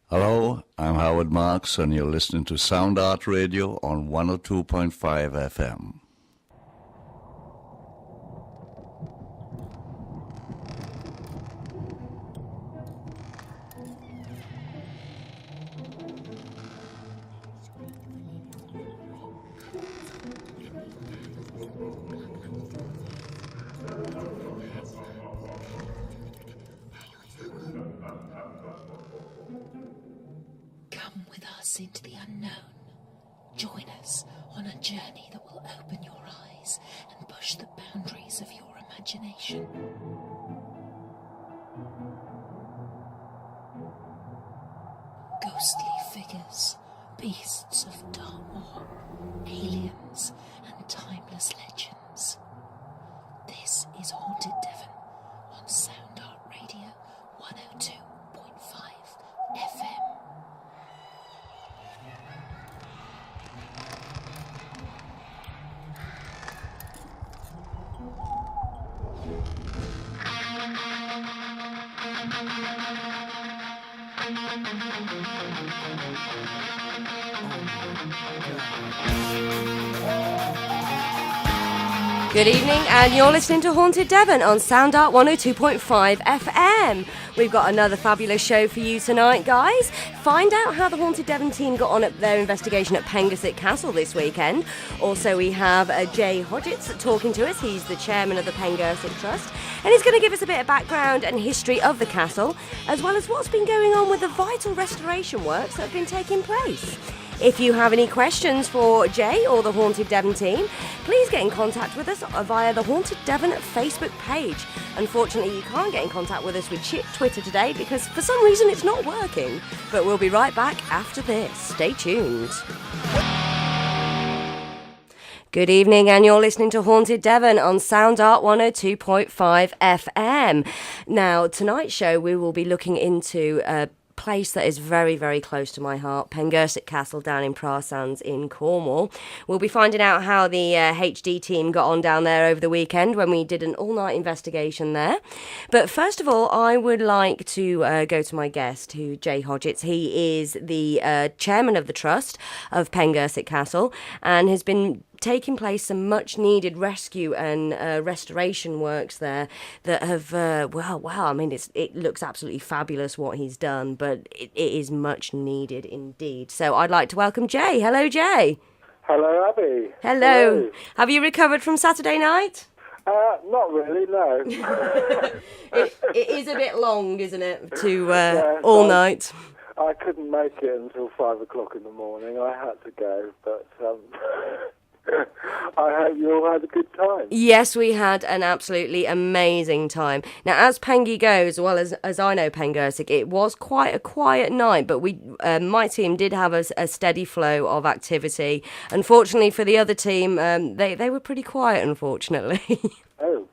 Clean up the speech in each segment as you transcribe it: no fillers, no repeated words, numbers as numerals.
Hello, I'm Howard Marks, and you're listening to Soundartradio on 102.5 FM. Come with us into the unknown. Join us on a journey that will open your eyes and push the boundaries of your imagination. Ghostly figures, beasts of Dartmoor, aliens and timeless legends. This is Haunted Devon on Soundartradio 102.5 FM. Good evening, and you're listening to Haunted Devon on Soundart 102.5 FM. We've got another fabulous show for you tonight, guys. Find out how the Haunted Devon team got on at their investigation at Pengersick Castle this weekend. Also, we have Jay Hodgetts talking to us. He's the chairman of the Pengersick Trust, and he's going to give us a bit of background and history of the castle, as well as what's been going on with the vital restoration works that have been taking place. If you have any questions for Jay or the Haunted Devon team, please get in contact with us via the Haunted Devon Facebook page. Unfortunately, you can't get in contact with us with Twitter today because for some reason it's not working. But we'll be right back after this. Stay tuned. Good evening, and you're listening to Haunted Devon on Soundart 102.5 FM. Now, tonight's show, we will be looking into place that is very, very close to my heart, Pengersick Castle down in Prasands in Cornwall. We'll be finding out how the HD team got on down there over the weekend when we did an all-night investigation there. But first of all, I would like to go to my guest, Jay Hodgetts. He is the chairman of the Trust of Pengersick Castle and has been taking place some much needed rescue and restoration works there that have I mean it looks absolutely fabulous what he's done, but it is much needed indeed. So I'd like to welcome Jay. Hello, Jay. Hello, Abbie. Hello. Have you recovered from Saturday night? Not really, no. it is a bit long, isn't it, to all night? I couldn't make it until 5 o'clock in the morning. I had to go, but I hope you all had a good time. Yes, we had an absolutely amazing time. Now, as Pengy goes, well as I know Pengersick, it was quite a quiet night, but my team did have a steady flow of activity. Unfortunately for the other team, they were pretty quiet, unfortunately. Oh.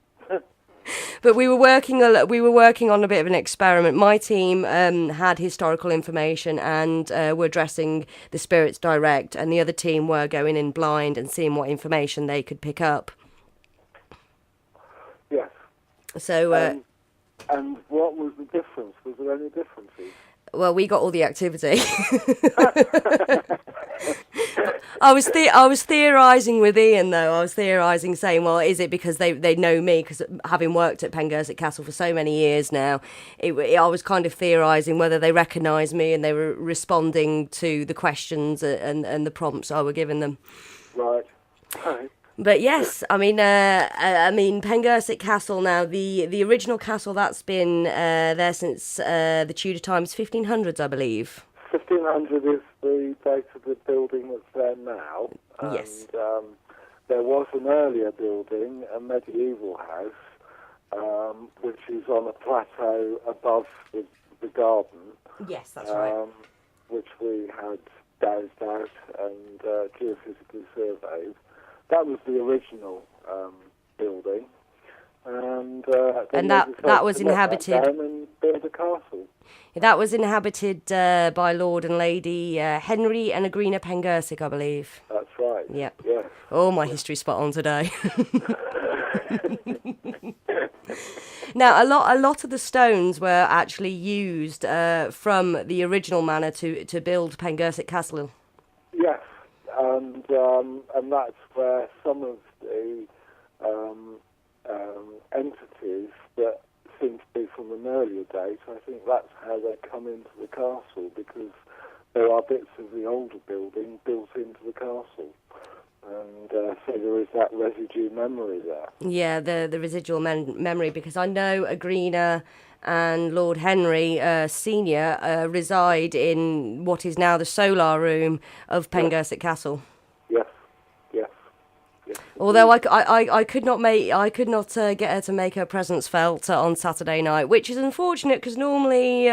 But we were working on a bit of an experiment. My team had historical information and were dressing the spirits direct, and the other team were going in blind and seeing what information they could pick up. Yes. So. And what was the difference? Was there any differences? Well, we got all the activity. I was theorising with Ian, though. I was theorising, saying, well, is it because they know me, because having worked at Pengersick Castle for so many years now, I was kind of theorising whether they recognised me and they were responding to the questions and the prompts I were giving them. Right. Right. But yes, I mean, Pengersick Castle now, the original castle that's been there since the Tudor times, 1500s, I believe. 1500 is the date of the building that's there now. And, yes. There was an earlier building, a medieval house, which is on a plateau above the garden. Yes, that's right. Which we had dozed out and geophysically surveyed. That was the original building, and that was inhabited. And build a castle. That was inhabited by Lord and Lady Henry and Agrina Pengersick, I believe. That's right. Yeah. Yes. Oh, my history's spot on today. Now, a lot of the stones were actually used from the original manor to build Pengersick Castle. Yes, and that's where some of the entities that seem to be from an earlier date, I think that's how they come into the castle, because there are bits of the older building built into the castle. And so there is that residue memory there. Yeah, the residual memory, because I know Agrina and Lord Henry Senior reside in what is now the solar room of Pengersick Castle. Yes, yes, yes. Although I could not get her to make her presence felt on Saturday night, which is unfortunate because normally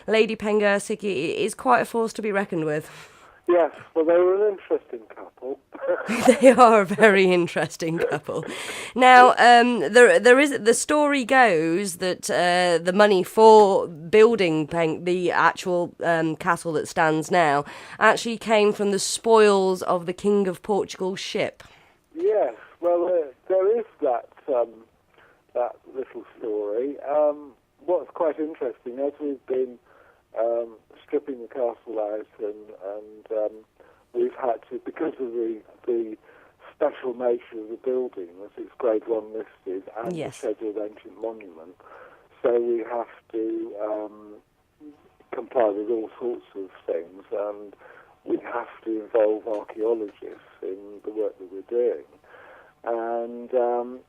Lady Pengersick is quite a force to be reckoned with. Yes, well, they were an interesting couple. They are a very interesting couple. Now, the story goes that the money for building the actual castle that stands now actually came from the spoils of the King of Portugal's ship. Yes, well, there is that little story. What's quite interesting, as we've been stripping the castle out, and we've had to, because of the special nature of the building, as it's Grade 1 listed and Yes. the Scheduled Ancient Monument, so we have to comply with all sorts of things, and we have to involve archaeologists in the work that we're doing. And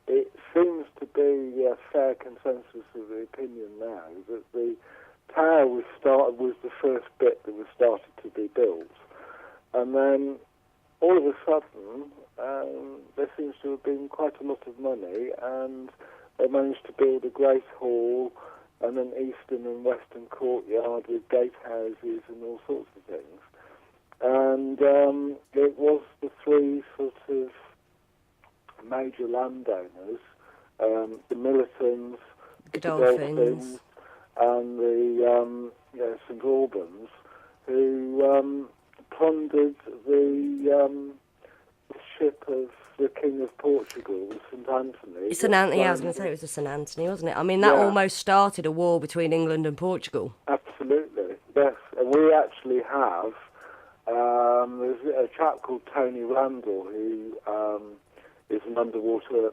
it seems to be a fair consensus of the opinion now that the tower was the first bit that was started to be built, and then all of a sudden there seems to have been quite a lot of money, and they managed to build a great hall and an eastern and western courtyard with gatehouses and all sorts of things. And it was the three sort of major landowners, the Militons, the Godolphins, and the St Albans, who plundered the ship of the King of Portugal, St Anthony. St Anthony, I was going to say it was the St Anthony, wasn't it? I mean, that almost started a war between England and Portugal. Absolutely, yes. And we actually have, there's a chap called Tony Randall who is an underwater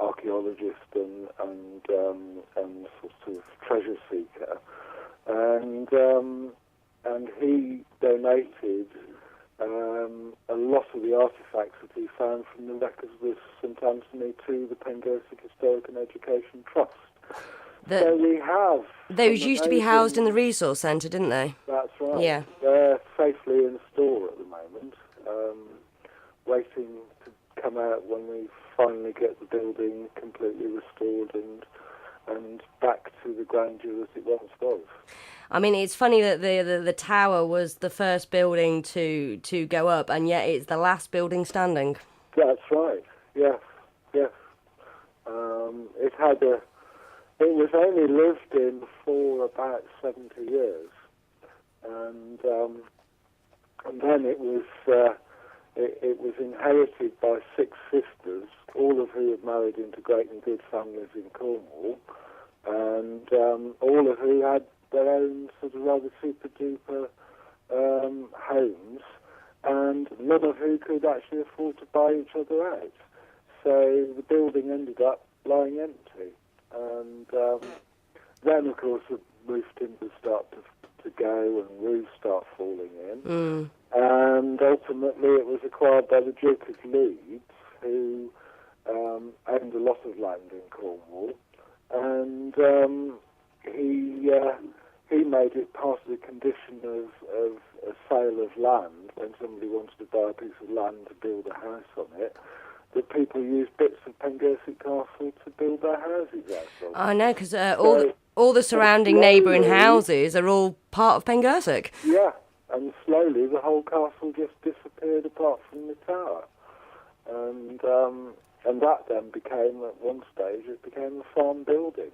archaeologist and sort of treasure seeker, and he donated a lot of the artifacts that he found from the records of St Anthony to the Pengersick Historic Education Trust. So we have... Those used to be housed in the resource centre, didn't they? That's right. Yeah. They're safely in store at the moment, waiting to come out when we finally get the building completely restored and back to the grandeur that it once was. I mean, it's funny that the tower was the first building to go up, and yet it's the last building standing. That's right. Yes, yes. It was only lived in for about 70 years, and then it was inherited by 6 sisters, all of who had married into great and good families in Cornwall, and all of who had their own sort of rather super-duper homes, and none of who could actually afford to buy each other out. So the building ended up lying empty. And then, of course, the roof timbers start to go and roofs start falling in. And ultimately it was acquired by the Duke of Leeds, who owned a lot of land in Cornwall. And he made it part of the condition of a sale of land, when somebody wanted to buy a piece of land to build a house on it, that people use bits of Pengersick Castle to build their houses out of. I know, because all the surrounding neighbouring houses are all part of Pengersick. Yeah, and slowly the whole castle just disappeared apart from the tower. And that then became, at one stage, it became a farm building.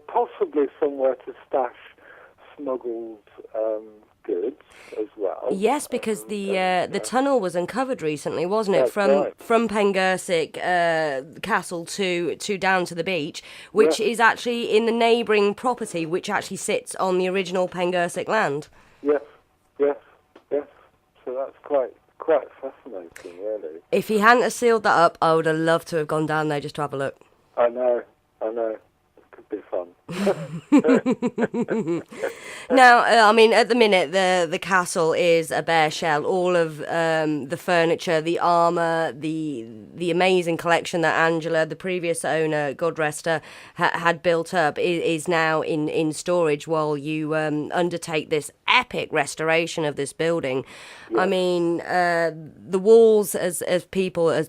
possibly somewhere to stash smuggled good as well. Yes, because the tunnel was uncovered recently, wasn't it? That's From Pengersick Castle to down to the beach, which is actually in the neighbouring property, which actually sits on the original Pengersick land. Yes. So that's quite fascinating, really. If he hadn't have sealed that up, I would have loved to have gone down there just to have a look. I know. It could be fun. Now, I mean, at the minute, the castle is a bare shell. All of the furniture, the armour, the amazing collection that Angela, the previous owner, God rest her, had built up is now in storage while you undertake this epic restoration of this building. Yeah. I mean, the walls, as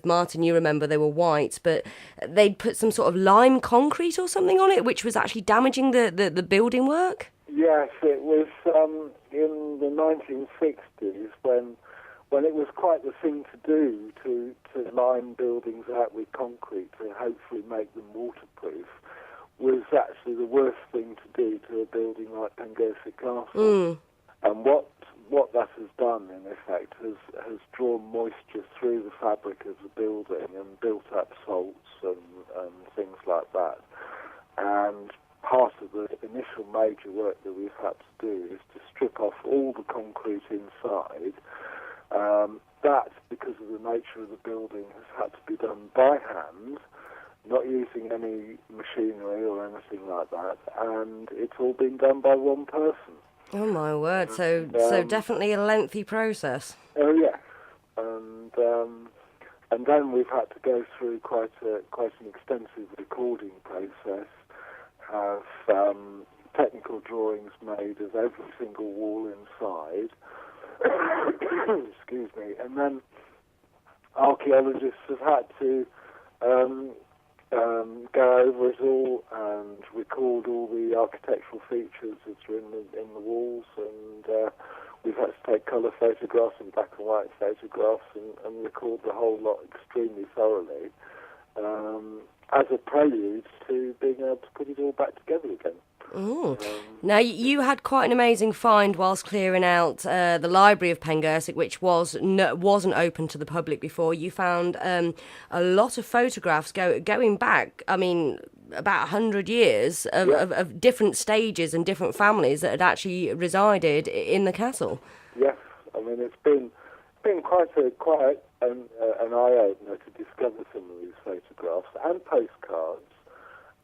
Martin, you remember, they were white, but they'd put some sort of lime concrete or something on it, which was actually damaging the building work. Yes, it was in the 1960s when it was quite the thing to do to line buildings out with concrete to hopefully make them waterproof, was actually the worst thing to do to a building like Pengersick Castle. And what that has done, in effect, has drawn moisture through the fabric of the building and built up salts and things like that. And part of the initial major work that we've had to do is to strip off all the concrete inside. That, because of the nature of the building, has had to be done by hand, not using any machinery or anything like that, and it's all been done by one person. Oh my word! So definitely a lengthy process. Oh yes, and then we've had to go through quite an extensive recording process. Have technical drawings made of every single wall inside. Excuse me. And then archaeologists have had to go over it all and record all the architectural features that are in the walls, and we've had to take colour photographs and black and white photographs and record the whole lot extremely thoroughly. As a prelude to being able to put it all back together again. Now, you had quite an amazing find whilst clearing out the library of Pengersick, which wasn't open to the public before. You found a lot of photographs going back, I mean, about 100 years of different stages and different families that had actually resided in the castle. Yes, I mean, it's been quite an eye-opener to discover some of these photographs and postcards,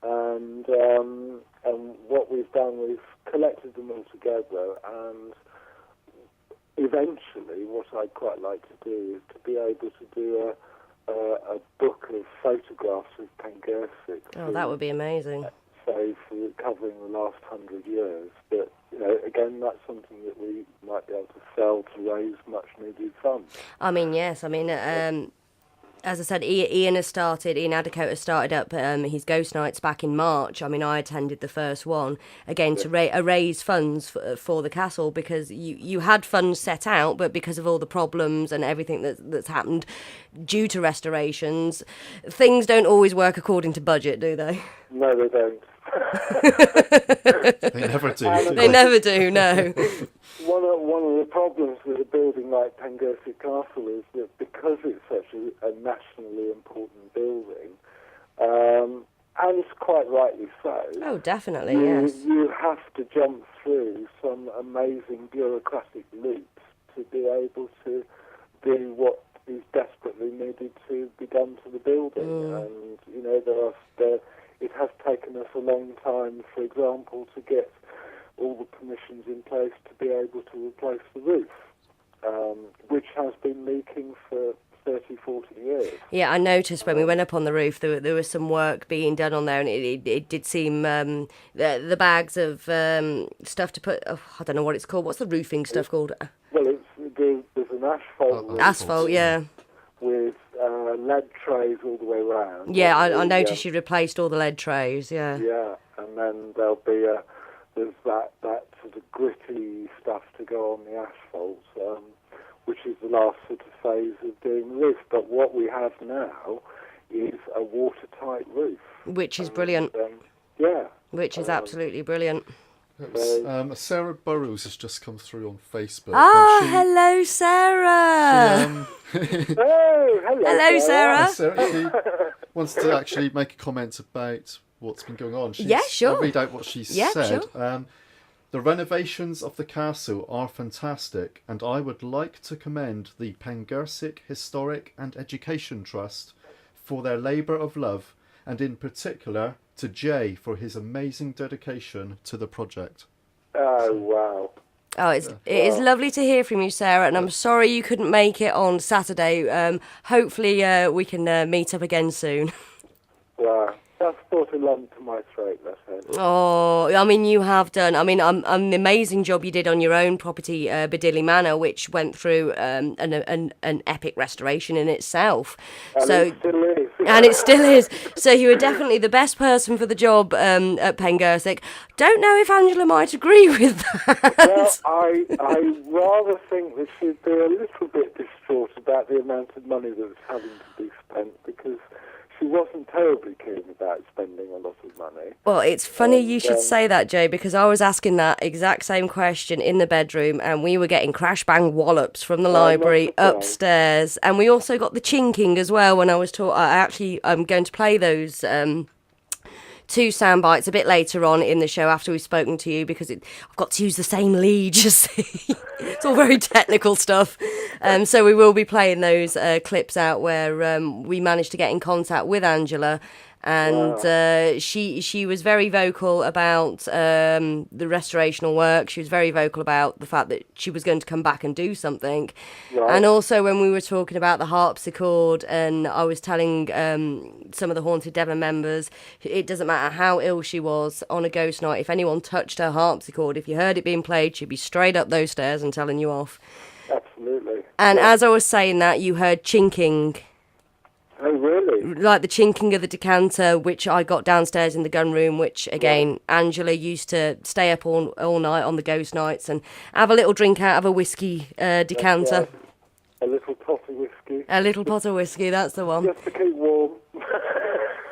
and what we've done, we've collected them all together, and eventually what I'd quite like to do is to be able to do a book of photographs of Pengersick. Oh, that would be amazing. So for covering the last 100 years, but again, that's something that we might be able to sell to raise much-needed funds. I mean, yes. I mean, as I said, Ian Addicoat has started up his Ghost Nights back in March. I mean, I attended the first one, again, to raise funds for the castle, because you had funds set out, but because of all the problems and everything that's happened due to restorations, things don't always work according to budget, do they? No, they don't. They never do. They never do, no. One of the problems with a building like Pengersick Castle is that because it's such a nationally important building, and it's quite rightly so. Oh, definitely, yes. You have to jump through some amazing bureaucratic loops to be able to do what is desperately needed to be done to the building. And, it has taken us a long time, for example, to get all the permissions in place to be able to replace the roof, which has been leaking for 30, 40 years. Yeah, I noticed when we went up on the roof there was some work being done on there, and it did seem the bags of stuff to put, I don't know what it's called. What's the roofing stuff called? Well, there's an asphalt roof. Asphalt, yeah. With lead trays all the way around. Yeah, I noticed you replaced all the lead trays, yeah. Yeah, and then there'll be there's that sort of gritty stuff to go on the asphalt, which is the last sort of phase of doing the roof. But what we have now is a watertight roof. Which is brilliant. Yeah. Which is absolutely brilliant. Sarah Burrows has just come through on Facebook. Hello, Sarah. Hello, Sarah. She wants to actually make a comment about what's been going on. Sure. I'll read out what she said. Sure. The renovations of the castle are fantastic, and I would like to commend the Pengersick Historic and Education Trust for their labour of love, and in particular to Jay for his amazing dedication to the project. Oh, wow. Oh, it is lovely to hear from you, Sarah, and I'm sorry you couldn't make it on Saturday. Hopefully we can meet up again soon. Wow. That's brought a lump to my throat, that's it. Oh, I mean, you have done. I mean, the amazing job you did on your own property, Bedilly Manor, which went through an epic restoration in itself. And it still is. And it still is. So you were definitely the best person for the job at Pengersick. Don't know if Angela might agree with that. Well, I rather think that she'd be a little bit distraught about the amount of money that was having to be spent, because she wasn't terribly keen about spending a lot of money. Well, it's funny you should say that, Jay, because I was asking that exact same question in the bedroom, and we were getting crash bang wallops from the library upstairs, and we also got the chinking as well when I was taught. I'm going to play those two sound bites a bit later on in the show after we've spoken to you, because I've got to use the same lead, you see. It's all very technical stuff. So we will be playing those clips out where we managed to get in contact with Angela, and she was very vocal about the restorational work. She was very vocal about the fact that she was going to come back and do something. Right. And also when we were talking about the harpsichord, and I was telling some of the Haunted Devon members, it doesn't matter how ill she was on a ghost night, if anyone touched her harpsichord, if you heard it being played, she'd be straight up those stairs and telling you off. Absolutely. And as I was saying that, you heard chinking. Oh, really? Like the chinking of the decanter, which I got downstairs in the gun room, which, again, Angela used to stay up all night on the ghost nights and have a little drink out of a whiskey decanter. Right. A little pot of whiskey. A little pot of whiskey, that's the one. Just to keep warm.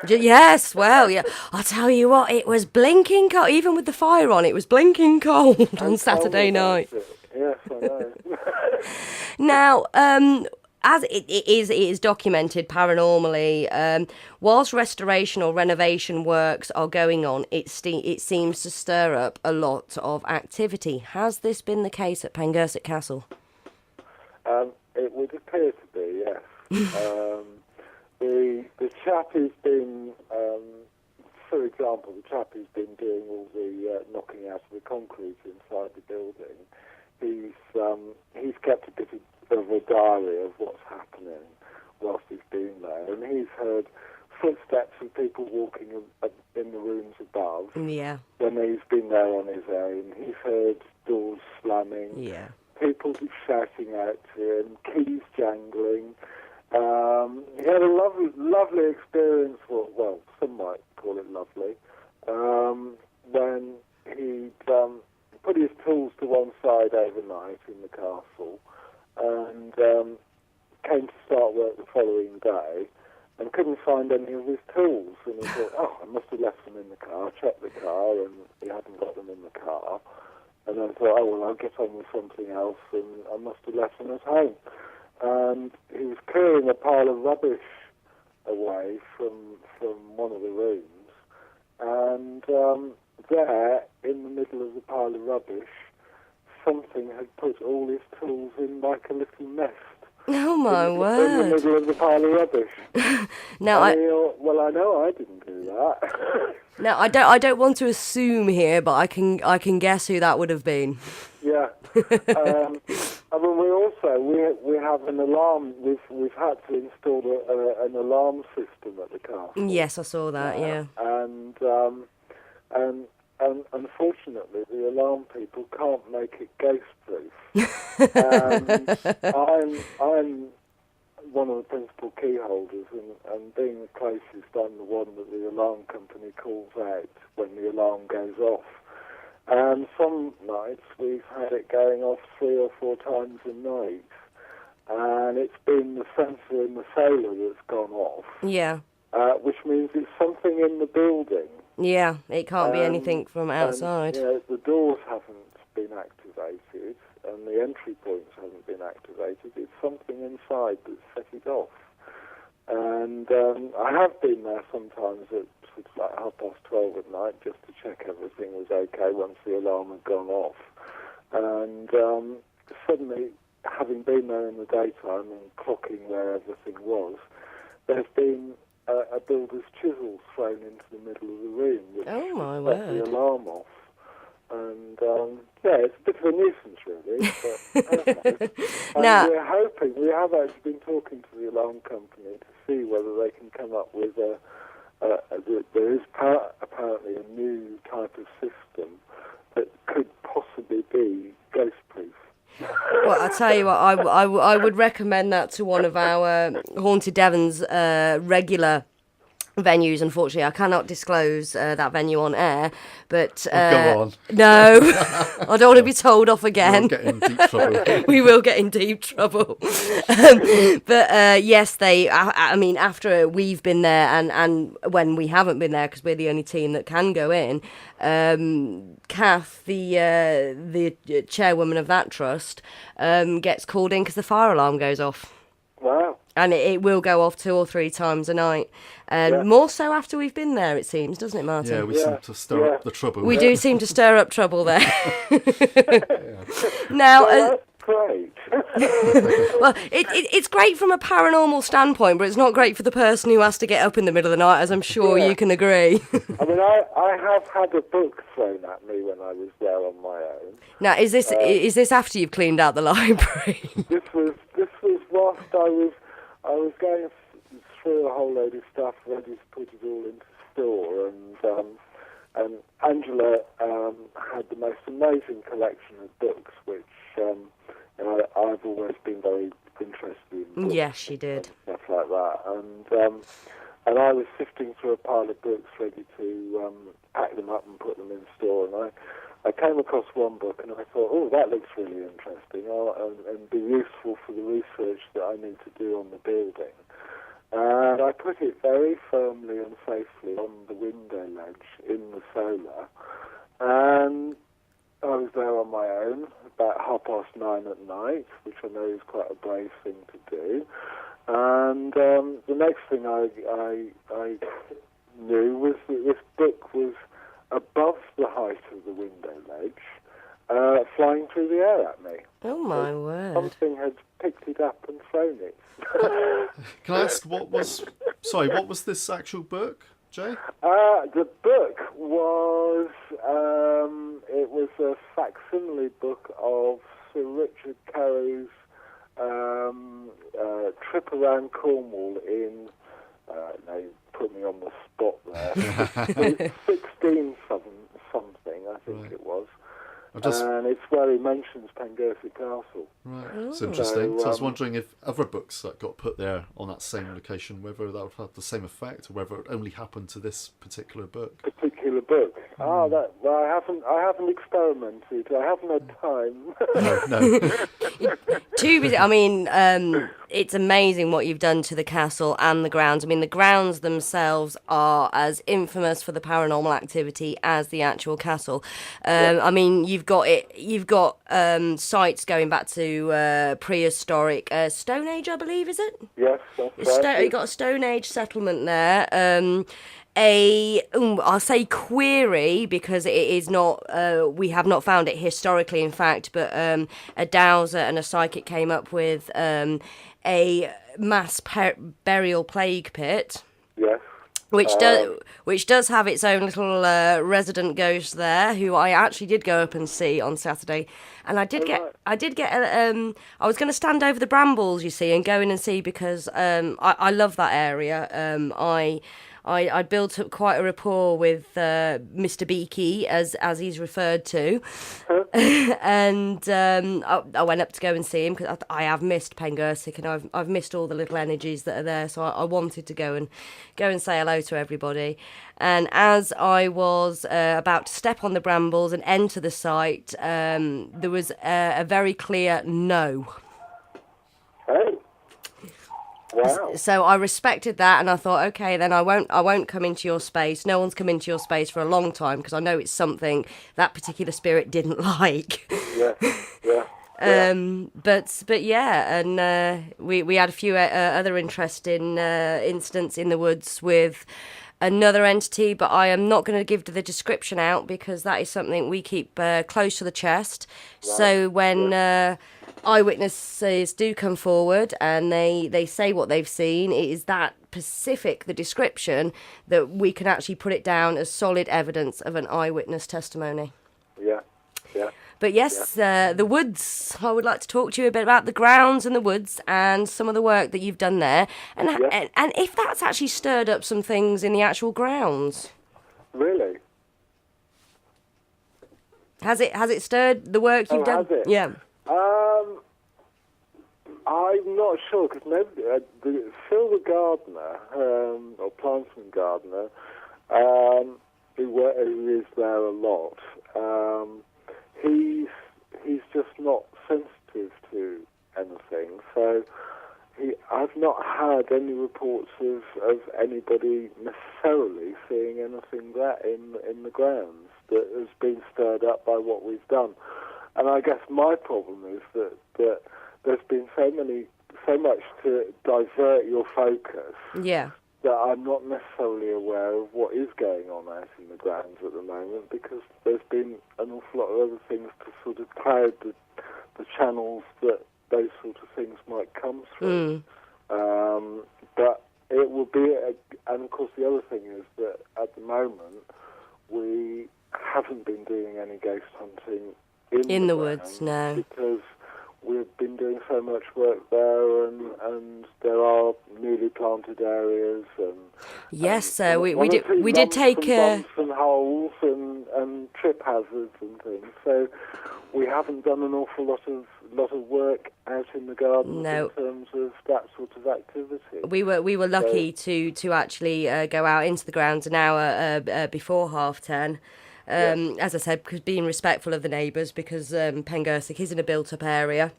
Yes, well, yeah. I'll tell you what, it was blinking cold. Even with the fire on, it was blinking cold on Saturday night. Yes, I know. Now, as it is documented paranormally, whilst restoration or renovation works are going on, it seems to stir up a lot of activity. Has this been the case at Pengersick Castle? It would appear to be, yes. The chap who's been, for example, the chap who's been doing all the knocking out of the concrete inside the building, he's kept a bit of a diary of what's happening whilst he's been there, and he's heard footsteps of people walking in the rooms above. Yeah. When he's been there on his own, he's heard doors slamming. Yeah. People shouting out to him, keys jangling. He had a lovely experience. Well, some might call it lovely. When he'd put his tools to one side overnight in the castle, and came to start work the following day, and couldn't find any of his tools. And he thought, I must have left them in the car. Checked the car, and he hadn't got them in the car. And then thought, I'll get on with something else, and I must have left them at home. And he was clearing a pile of rubbish away from one of the rooms, and there, in the middle of the pile of rubbish, something had put all his tools in like a little nest. Oh, my word. In the middle of the pile of rubbish. Now, I know I didn't do that. Now, I don't want to assume here, but I can guess who that would have been. Yeah. I mean, we have an alarm. We've had to install an alarm system at the castle. Yes, I saw that. Yeah. And unfortunately, the alarm people can't make it ghost-proof. I'm one of the principal key holders, and being the closest, I'm the one that the alarm company calls out when the alarm goes off. And some nights we've had it going off 3 or 4 times a night, and it's been the sensor in the solar that's gone off. Yeah. Which means it's something in the building Yeah, it can't be anything from outside. And, the doors haven't been activated and the entry points haven't been activated. It's something inside that set it off. And I have been there sometimes at like 12:30 at night just to check everything was okay once the alarm had gone off. And suddenly, having been there in the daytime and clocking where everything was, there's been a builder's chisel thrown into the middle of the room, which set the alarm off. And it's a bit of a nuisance, really. But, and we're hoping, we have actually been talking to the alarm company to see whether they can come up with there is apparently a new type of system that could possibly be ghost-proof. Well, I tell you what, I would recommend that to one of our Haunted Devon's regular venues. Unfortunately, I cannot disclose that venue on air, but go on. No, I don't want to be told off again. We'll get in deep trouble. We will get in deep trouble. But yes, I mean, after we've been there and when we haven't been there, because we're the only team that can go in, Kath, the chairwoman of that trust, gets called in because the fire alarm goes off. Wow. And it will go off 2 or 3 times a night. More so after we've been there, it seems, doesn't it, Martin? Yeah, we seem to stir up the trouble. We do seem to stir up trouble there. Now, that's great. well, it's great from a paranormal standpoint, but it's not great for the person who has to get up in the middle of the night, as I'm sure you can agree. I mean, I have had a book thrown at me when I was there on my own. Now, is this after you've cleaned out the library? This was whilst I was going through a whole load of stuff, ready to put it all into store, and Angela had the most amazing collection of books, which I've always been very interested in. Books. Yes, she did. Stuff like that, and I was sifting through a pile of books, ready to pack them up and put them in store, and I came across one book and I thought, oh, that looks really interesting and be useful for the research that I need to do on the building. And I put it very firmly and safely on the window ledge in the solar. And I was there on my own about 9:30 at night, which I know is quite a brave thing to do. And the next thing I knew was that this book was above the height of the window ledge, flying through the air at me. Oh, my word. Something had picked it up and thrown it. Can I ask, what was this actual book, Jay? The book was, it was a facsimile book of Sir Richard Carew's trip around Cornwall in, no, put me on the spot there. 16 something, I think it was. And it's where he mentions Pengersick Castle. Right, it's interesting. So I was wondering if other books that got put there on that same location, whether that would have the same effect, or whether it only happened to this particular book. I haven't experimented. I haven't had time. No. Too busy. I mean, it's amazing what you've done to the castle and the grounds. I mean, the grounds themselves are as infamous for the paranormal activity as the actual castle. I mean, you've got sites going back to prehistoric Stone Age, I believe, is it? Yes, that's right. You've got a Stone Age settlement there. I'll say query because it is not, we have not found it historically, in fact, but a dowser and a psychic came up with a mass burial plague pit. Yes. Which does have its own little resident ghost there, who I actually did go up and see on Saturday, and I was going to stand over the brambles, you see, and go in and see because I love that area. I built up quite a rapport with Mr. Beaky, as he's referred to, and I went up to go and see him because I have missed Pengersick and I've missed all the little energies that are there. So I wanted to go and say hello to everybody. And as I was about to step on the brambles and enter the site, there was a very clear no. Oh. Wow. So I respected that, and I thought, okay, then I won't come into your space. No one's come into your space for a long time because I know it's something that particular spirit didn't like. Yeah. Yeah. But yeah, and we had a few other interesting incidents in the woods with another entity, but I am not going to give the description out because that is something we keep close to the chest. Right. So when eyewitnesses do come forward and they say what they've seen, it is that specific, the description, that we can actually put it down as solid evidence of an eyewitness testimony. Yeah, yeah. But yes, the woods, I would like to talk to you a bit about the grounds and the woods and some of the work that you've done there, and if that's actually stirred up some things in the actual grounds. Really? Has it stirred the work you've done? Has it? Yeah. I'm not sure, because Phil the gardener, or plantsman gardener, who is there a lot, he's just not sensitive to anything. So I've not had any reports of anybody necessarily seeing anything there in the grounds that has been stirred up by what we've done. And I guess my problem is that there's been so much to divert your focus. Yeah. That I'm not necessarily aware of what is going on out in the grounds at the moment, because there's been an awful lot of other things to sort of cloud the channels that those sort of things might come through. But it will be, and of course the other thing is that at the moment we haven't been doing any ghost hunting in the woods, no. Because we've been doing so much work there, and there are newly planted areas, and yes, and we did take bumps and holes and trip hazards and things. So we haven't done an awful lot of work out in the garden in terms of that sort of activity. We were lucky to actually go out into the grounds an hour before 10:30. As I said, because being respectful of the neighbours, because Pengersick is in a built-up area.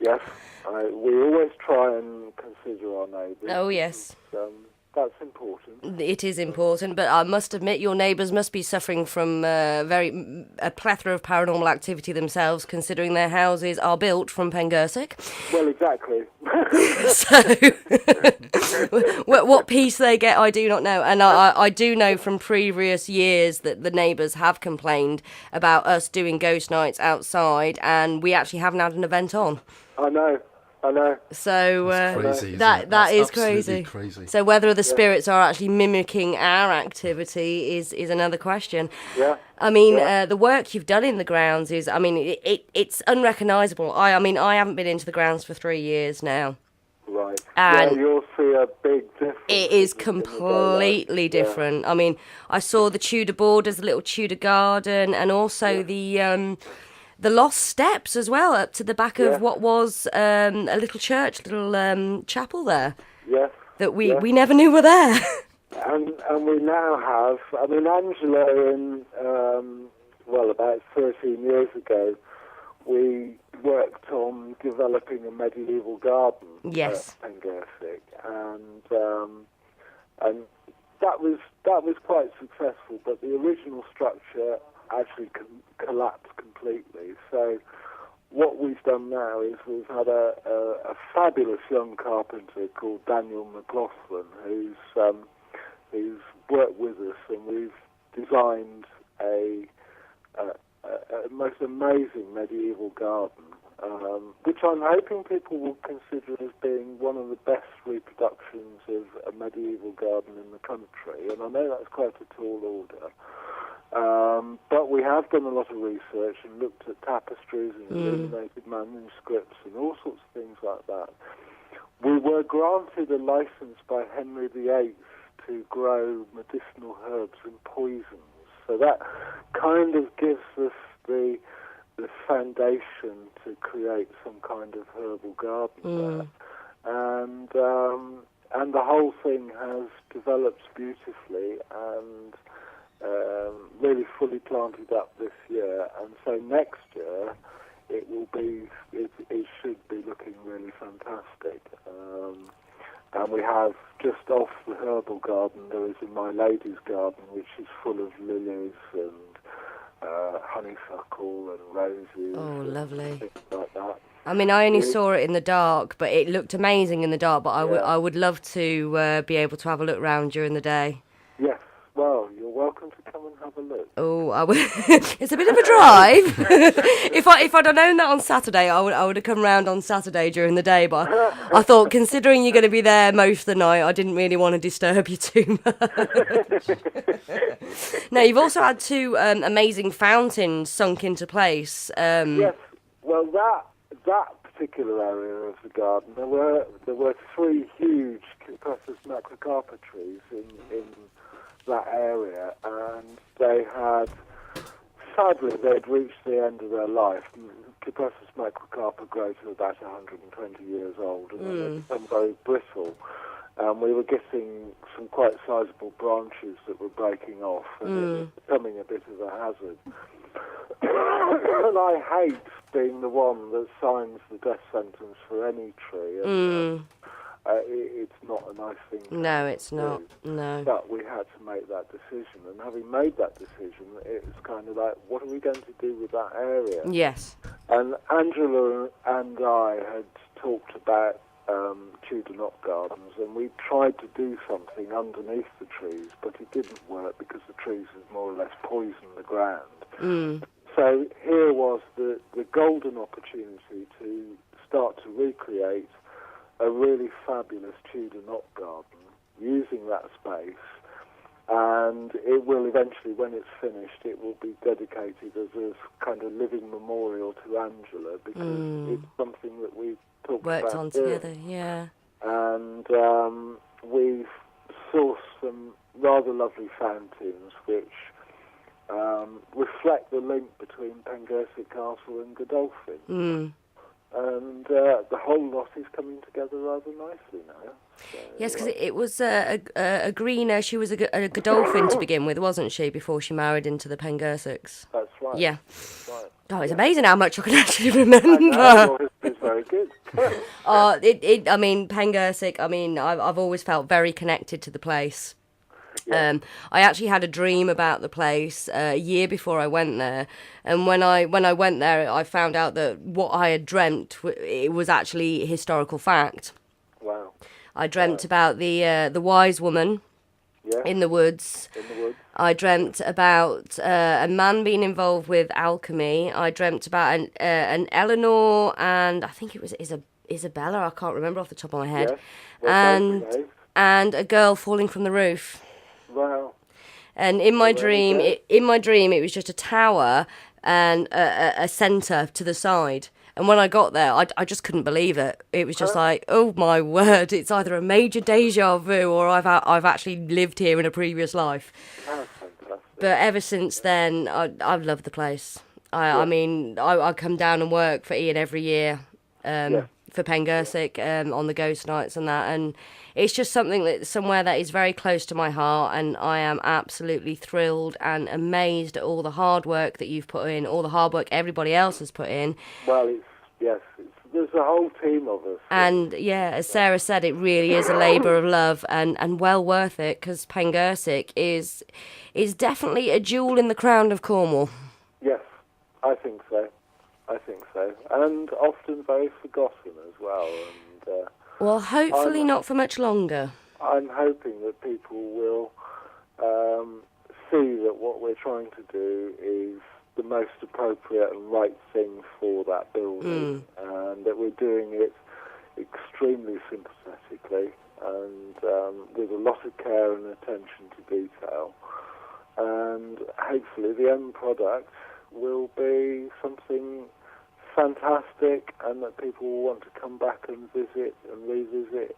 Yes, we always try and consider our neighbours. Oh, yes. That's important. It is important, but I must admit your neighbours must be suffering from a plethora of paranormal activity themselves, considering their houses are built from Pengersick. Well, exactly. So, what peace they get, I do not know. And I do know from previous years that the neighbours have complained about us doing ghost nights outside, and we actually haven't had an event on. I know. So crazy, that is crazy. So whether the spirits are actually mimicking our activity is another question. Yeah. I mean, the work you've done in the grounds is, I mean, it's unrecognisable. I mean, I haven't been into the grounds for 3 years now. Right. And you'll see a big difference. It is completely different. I mean, I saw the Tudor borders, the little Tudor garden, and also the lost steps as well, up to the back of what was a little church, little chapel there. Yes. That we never knew were there. And we now have, I mean, Angela about 13 years ago, we worked on developing a medieval garden yes. at Pengersick, and that was quite successful, but the original structure actually collapsed completely. So what we've done now is we've had a fabulous young carpenter called Daniel McLaughlin who's worked with us, and we've designed a most amazing medieval garden, which I'm hoping people will consider as being one of the best reproductions of a medieval garden in the country. And I know that's quite a tall order. But we have done a lot of research and looked at tapestries and illuminated manuscripts and all sorts of things like that. We were granted a license by Henry VIII to grow medicinal herbs and poisons. So that kind of gives us the foundation to create some kind of herbal garden there. And the whole thing has developed beautifully and really fully planted up this year. And so next year it should be looking really fantastic. And we have, just off the herbal garden, there is my lady's garden, which is full of lilies and honeysuckle and roses. Oh, and lovely. things like that. I mean, I only saw it in the dark, but it looked amazing in the dark. But Yeah. I would love to be able to have a look round during the day. Yes, well, you're welcome to come and have a look. Oh, I would. It's a bit of a drive. If I'd have known that on Saturday, I would have come round on Saturday during the day. But I thought, considering you're going to be there most of the night, I didn't really want to disturb you too much. Now, you've also had two amazing fountains sunk into place. Yes, well, that particular area of the garden, there were three huge Cupressus macrocarpa trees in that area, and they had, sadly, they'd reached the end of their life. Cupressus macrocarpa grow to about 120 years old, and then they become very brittle. We were getting some quite sizable branches that were breaking off, and it was becoming a bit of a hazard. And I hate being the one that signs the death sentence for any tree. And, it's not a nice thing to do. No, it's not. No. But we had to make that decision, and having made that decision, it was kind of like, what are we going to do with that area? Yes. And Angela and I had talked about Tudor knot gardens, and we tried to do something underneath the trees, but it didn't work because the trees had more or less poisoned the ground. So here was the golden opportunity to start to recreate a really fabulous Tudor knot garden using that space, and it will eventually, when it's finished, it will be dedicated as a kind of living memorial to Angela, because it's something that we worked on together, yeah. And we've sourced some rather lovely fountains which reflect the link between Pengersick Castle and Godolphin. And the whole lot is coming together rather nicely now. So, yes, because it was a greener. She was a Godolphin to begin with, wasn't she, before she married into the Pengersicks? That's right. Yeah. That's right. Oh, it's amazing how much I can actually remember. I know, it's very good. I mean, Pengersick, I've always felt very connected to the place. Yeah. I actually had a dream about the place a year before I went there, and when I went there, I found out that what I had dreamt, it was actually historical fact. Wow. I dreamt about the wise woman in the woods. In the woods. I dreamt about a man being involved with alchemy. I dreamt about an Eleanor, and I think it was Isabella. I can't remember off the top of my head. Yes. And a girl falling from the roof. Wow. And in my dream, it was just a tower and a centre to the side. And when I got there, I just couldn't believe it. It was just like, oh my word! It's either a major deja vu or I've actually lived here in a previous life. That's fantastic. But ever since then, I've loved the place. I mean, I come down and work for Ian every year for Pengersick on the ghost nights and that, and it's just somewhere that is very close to my heart, and I am absolutely thrilled and amazed at all the hard work that you've put in, all the hard work everybody else has put in. Well, there's a whole team of us. And yeah, as Sarah said, it really is a labour of love and well worth it, because Pengersick is definitely a jewel in the crown of Cornwall. Yes, I think so. And often very forgotten as well. And well, hopefully not for much longer. I'm hoping that people will see that what we're trying to do is the most appropriate and right thing for that building, and that we're doing it extremely sympathetically and with a lot of care and attention to detail. And hopefully the end product will be something fantastic, and that people will want to come back and visit and revisit.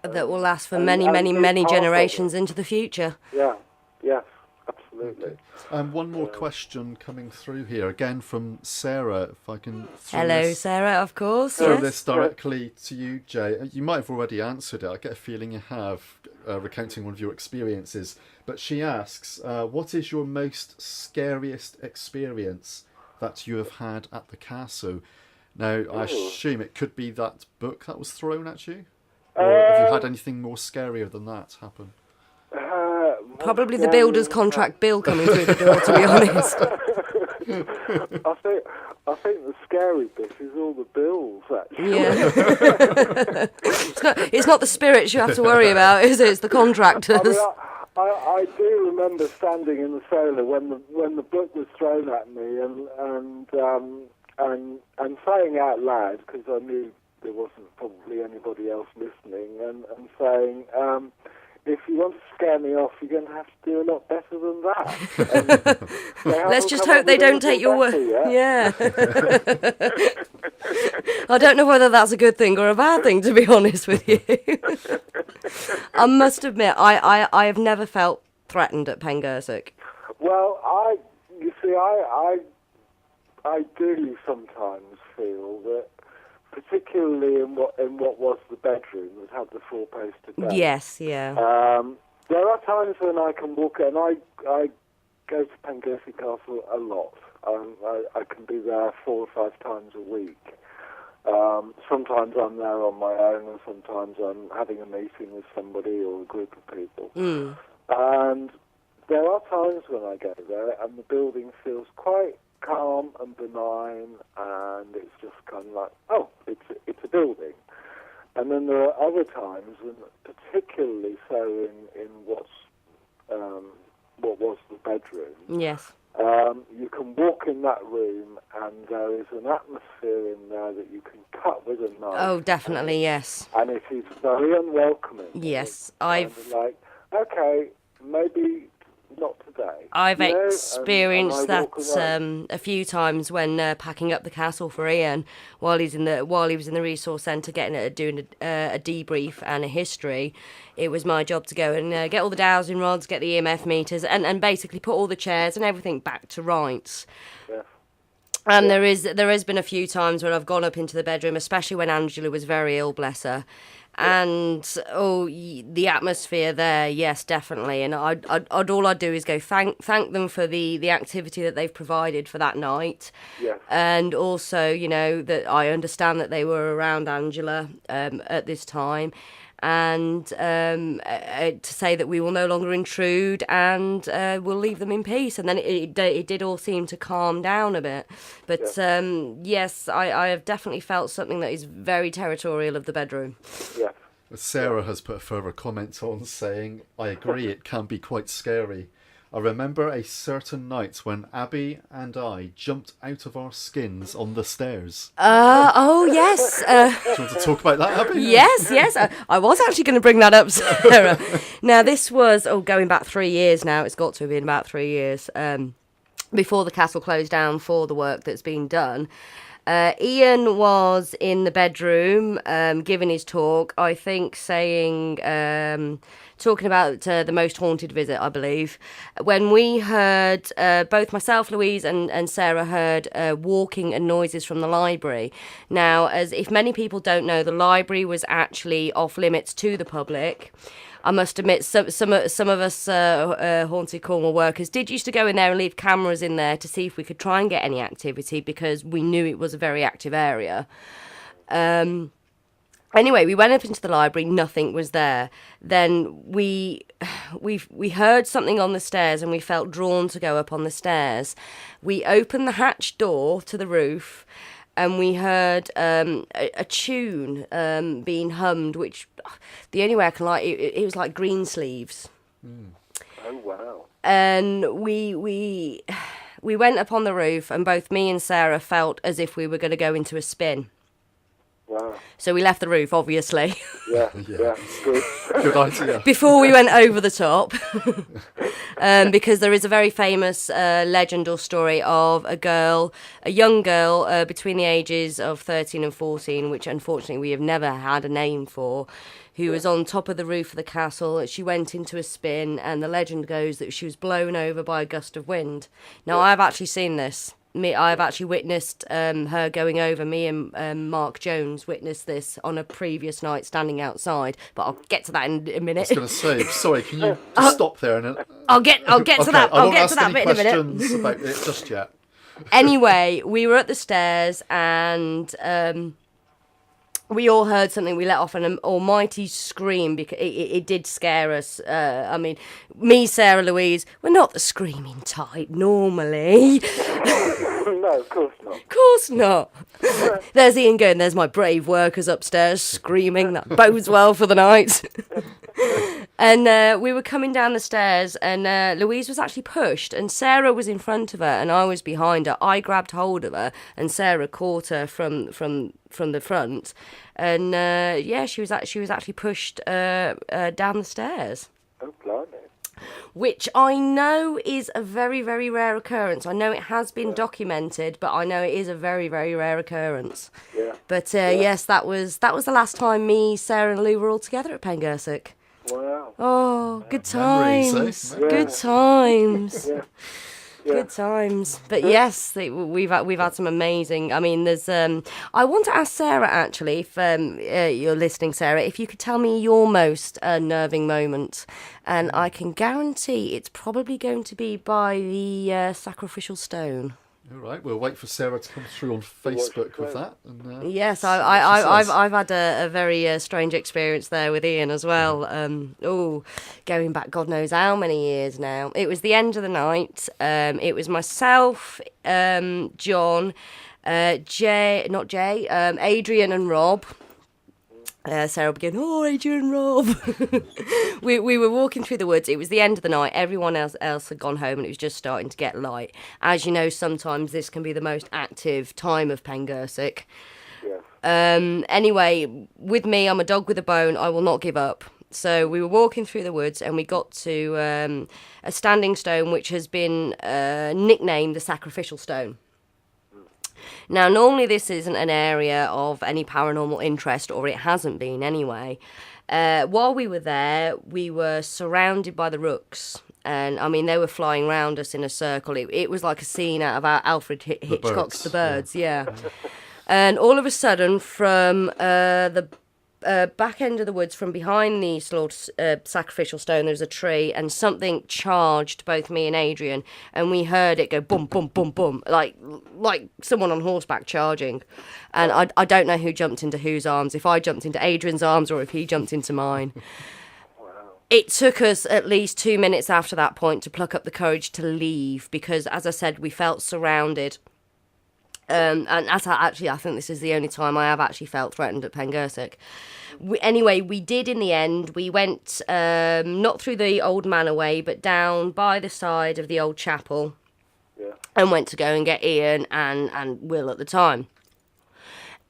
That will last for many generations into the future. Yeah, yes, absolutely. One more question coming through here, again from Sarah, if I can Sarah, of course. Throw yes. this directly to you, Jay. You might have already answered it. I get a feeling you have, recounting one of your experiences. But she asks, what is your most scariest experience that you have had at the castle? Now, I assume it could be that book that was thrown at you? Or have you had anything more scarier than that happen? Probably the builder's contract bill coming through the door, to be honest. I think the scary bit is all the bills, actually. Yeah. it's not the spirits you have to worry about, is it? It's the contractors. I mean, I do remember standing in the solar when the book was thrown at me and saying out loud, because I knew there wasn't probably anybody else listening, and saying, if you want to scare me off, you're going to have to do a lot better than that. Let's just hope they don't take your word. Yeah. I don't know whether that's a good thing or a bad thing, to be honest with you. I must admit, I have never felt threatened at Pengersick. Well, I do sometimes feel that, particularly in what was the bedroom that had the four-post bed. Yes, yeah. There are times when I can walk, and I go to Pengersick Castle a lot. I can be there 4 or 5 times a week. Sometimes I'm there on my own, and sometimes I'm having a meeting with somebody or a group of people. Mm. And there are times when I go there, and the building feels quite calm and benign, and it's just kind of like, oh, it's a building. And then there are other times, and particularly so in what was the bedroom. Yes. You can walk in that room, and there is an atmosphere in there that you can cut with a knife. Oh, definitely, yes. And it is very unwelcoming. Yes, I've like, okay, maybe not today. I've experienced that a few times when packing up the castle for Ian while he was in the resource centre doing a debrief and a history. It was my job to go and get all the dowsing rods, get the EMF meters, and basically put all the chairs and everything back to rights. Yeah. And there has been a few times when I've gone up into the bedroom, especially when Angela was very ill, bless her. And the atmosphere there, yes, definitely. And all I'd do is go thank them for the activity that they've provided for that night. Yes. And also, that I understand that they were around Angela at this time, and to say that we will no longer intrude and we'll leave them in peace. And then it did all seem to calm down a bit. But yes, I have definitely felt something that is very territorial of the bedroom. Yeah. Sarah has put a further comment on saying, I agree, it can be quite scary. I remember a certain night when Abbie and I jumped out of our skins on the stairs. Oh, yes. Do you want to talk about that, Abbie? Yes. I was actually going to bring that up, Sarah. Now, this was, going back 3 years now. It's got to have been about 3 years before the castle closed down for the work that's been done. Ian was in the bedroom giving his talk, I think saying, talking about the most haunted visit, I believe, when we heard, both myself, Louise and Sarah heard walking and noises from the library. Now, as if many people don't know, the library was actually off limits to the public. I must admit, some of us Haunted Cornwall workers did used to go in there and leave cameras in there to see if we could try and get any activity, because we knew it was a very active area. Anyway, we went up into the library, nothing was there. Then we heard something on the stairs and we felt drawn to go up on the stairs. We opened the hatch door to the roof, and we heard a tune being hummed, which the only way I can it was like Greensleeves. Mm. Oh, wow. And we went up on the roof, and both me and Sarah felt as if we were going to go into a spin. Wow. So we left the roof, obviously. Yeah, good. Good idea. Before we went over the top. Because there is a very famous legend or story of a young girl between the ages of 13 and 14, which unfortunately we have never had a name for, who was on top of the roof of the castle. She went into a spin, and the legend goes that she was blown over by a gust of wind. Now, I've actually seen this. I've actually witnessed her going over. Me and Mark Jones witnessed this on a previous night standing outside, but I'll get to that in a minute. I was going to say, sorry, can you just stop there? I'll get to that. I'll get to that bit in a minute. I won't ask any questions about it just yet. Anyway, we were at the stairs, and we all heard something. We let off an almighty scream because it did scare us. I mean, me, Sarah, Louise, we're not the screaming type normally. No, of course not. Of course not. There's Ian going, there's my brave workers upstairs screaming. That bodes well for the night. And we were coming down the stairs, and Louise was actually pushed, and Sarah was in front of her, and I was behind her. I grabbed hold of her, and Sarah caught her from the front, and she was actually pushed down the stairs. Oh, blimey. Which I know is a very, very rare occurrence. I know it has been documented, but I know it is a very, very rare occurrence. Yeah. But yes, that was the last time me, Sarah, and Lou were all together at Pengersick. Wow. Oh, good Memories, times. eh? Good times. Yeah. Good times. But yes, we've had some amazing. I mean, there's. I want to ask Sarah actually, if you're listening, Sarah, if you could tell me your most unnerving moment, and I can guarantee it's probably going to be by the sacrificial stone. All right, we'll wait for Sarah to come through on Facebook with that. And, Yes, see what she says. I've had a very strange experience there with Ian as well. Going back God knows how many years now. It was the end of the night. It was myself, John, Adrian and Rob. Sarah began, Adrian and Rob. we were walking through the woods. It was the end of the night. Everyone else had gone home, and it was just starting to get light. As you know, sometimes this can be the most active time of Pengersick. Yeah. Anyway, with me, I'm a dog with a bone. I will not give up. So we were walking through the woods, and we got to a standing stone which has been nicknamed the sacrificial stone. Now, normally this isn't an area of any paranormal interest, or it hasn't been anyway. While we were there, we were surrounded by the rooks. And, I mean, they were flying round us in a circle. It was like a scene out of Alfred Hitchcock's The Birds, yeah. And all of a sudden, from the back end of the woods, from behind the sacrificial stone, there was a tree, and something charged both me and Adrian, and we heard it go boom, boom, boom, boom, like someone on horseback charging. And I don't know who jumped into whose arms, if I jumped into Adrian's arms or if he jumped into mine. Wow. It took us at least 2 minutes after that point to pluck up the courage to leave, because, as I said, we felt surrounded. And that's actually, I think this is the only time I have actually felt threatened at Pengersick. Anyway, we did in the end. We went not through the old manor way, but down by the side of the old chapel, and went to go and get Ian and Will at the time.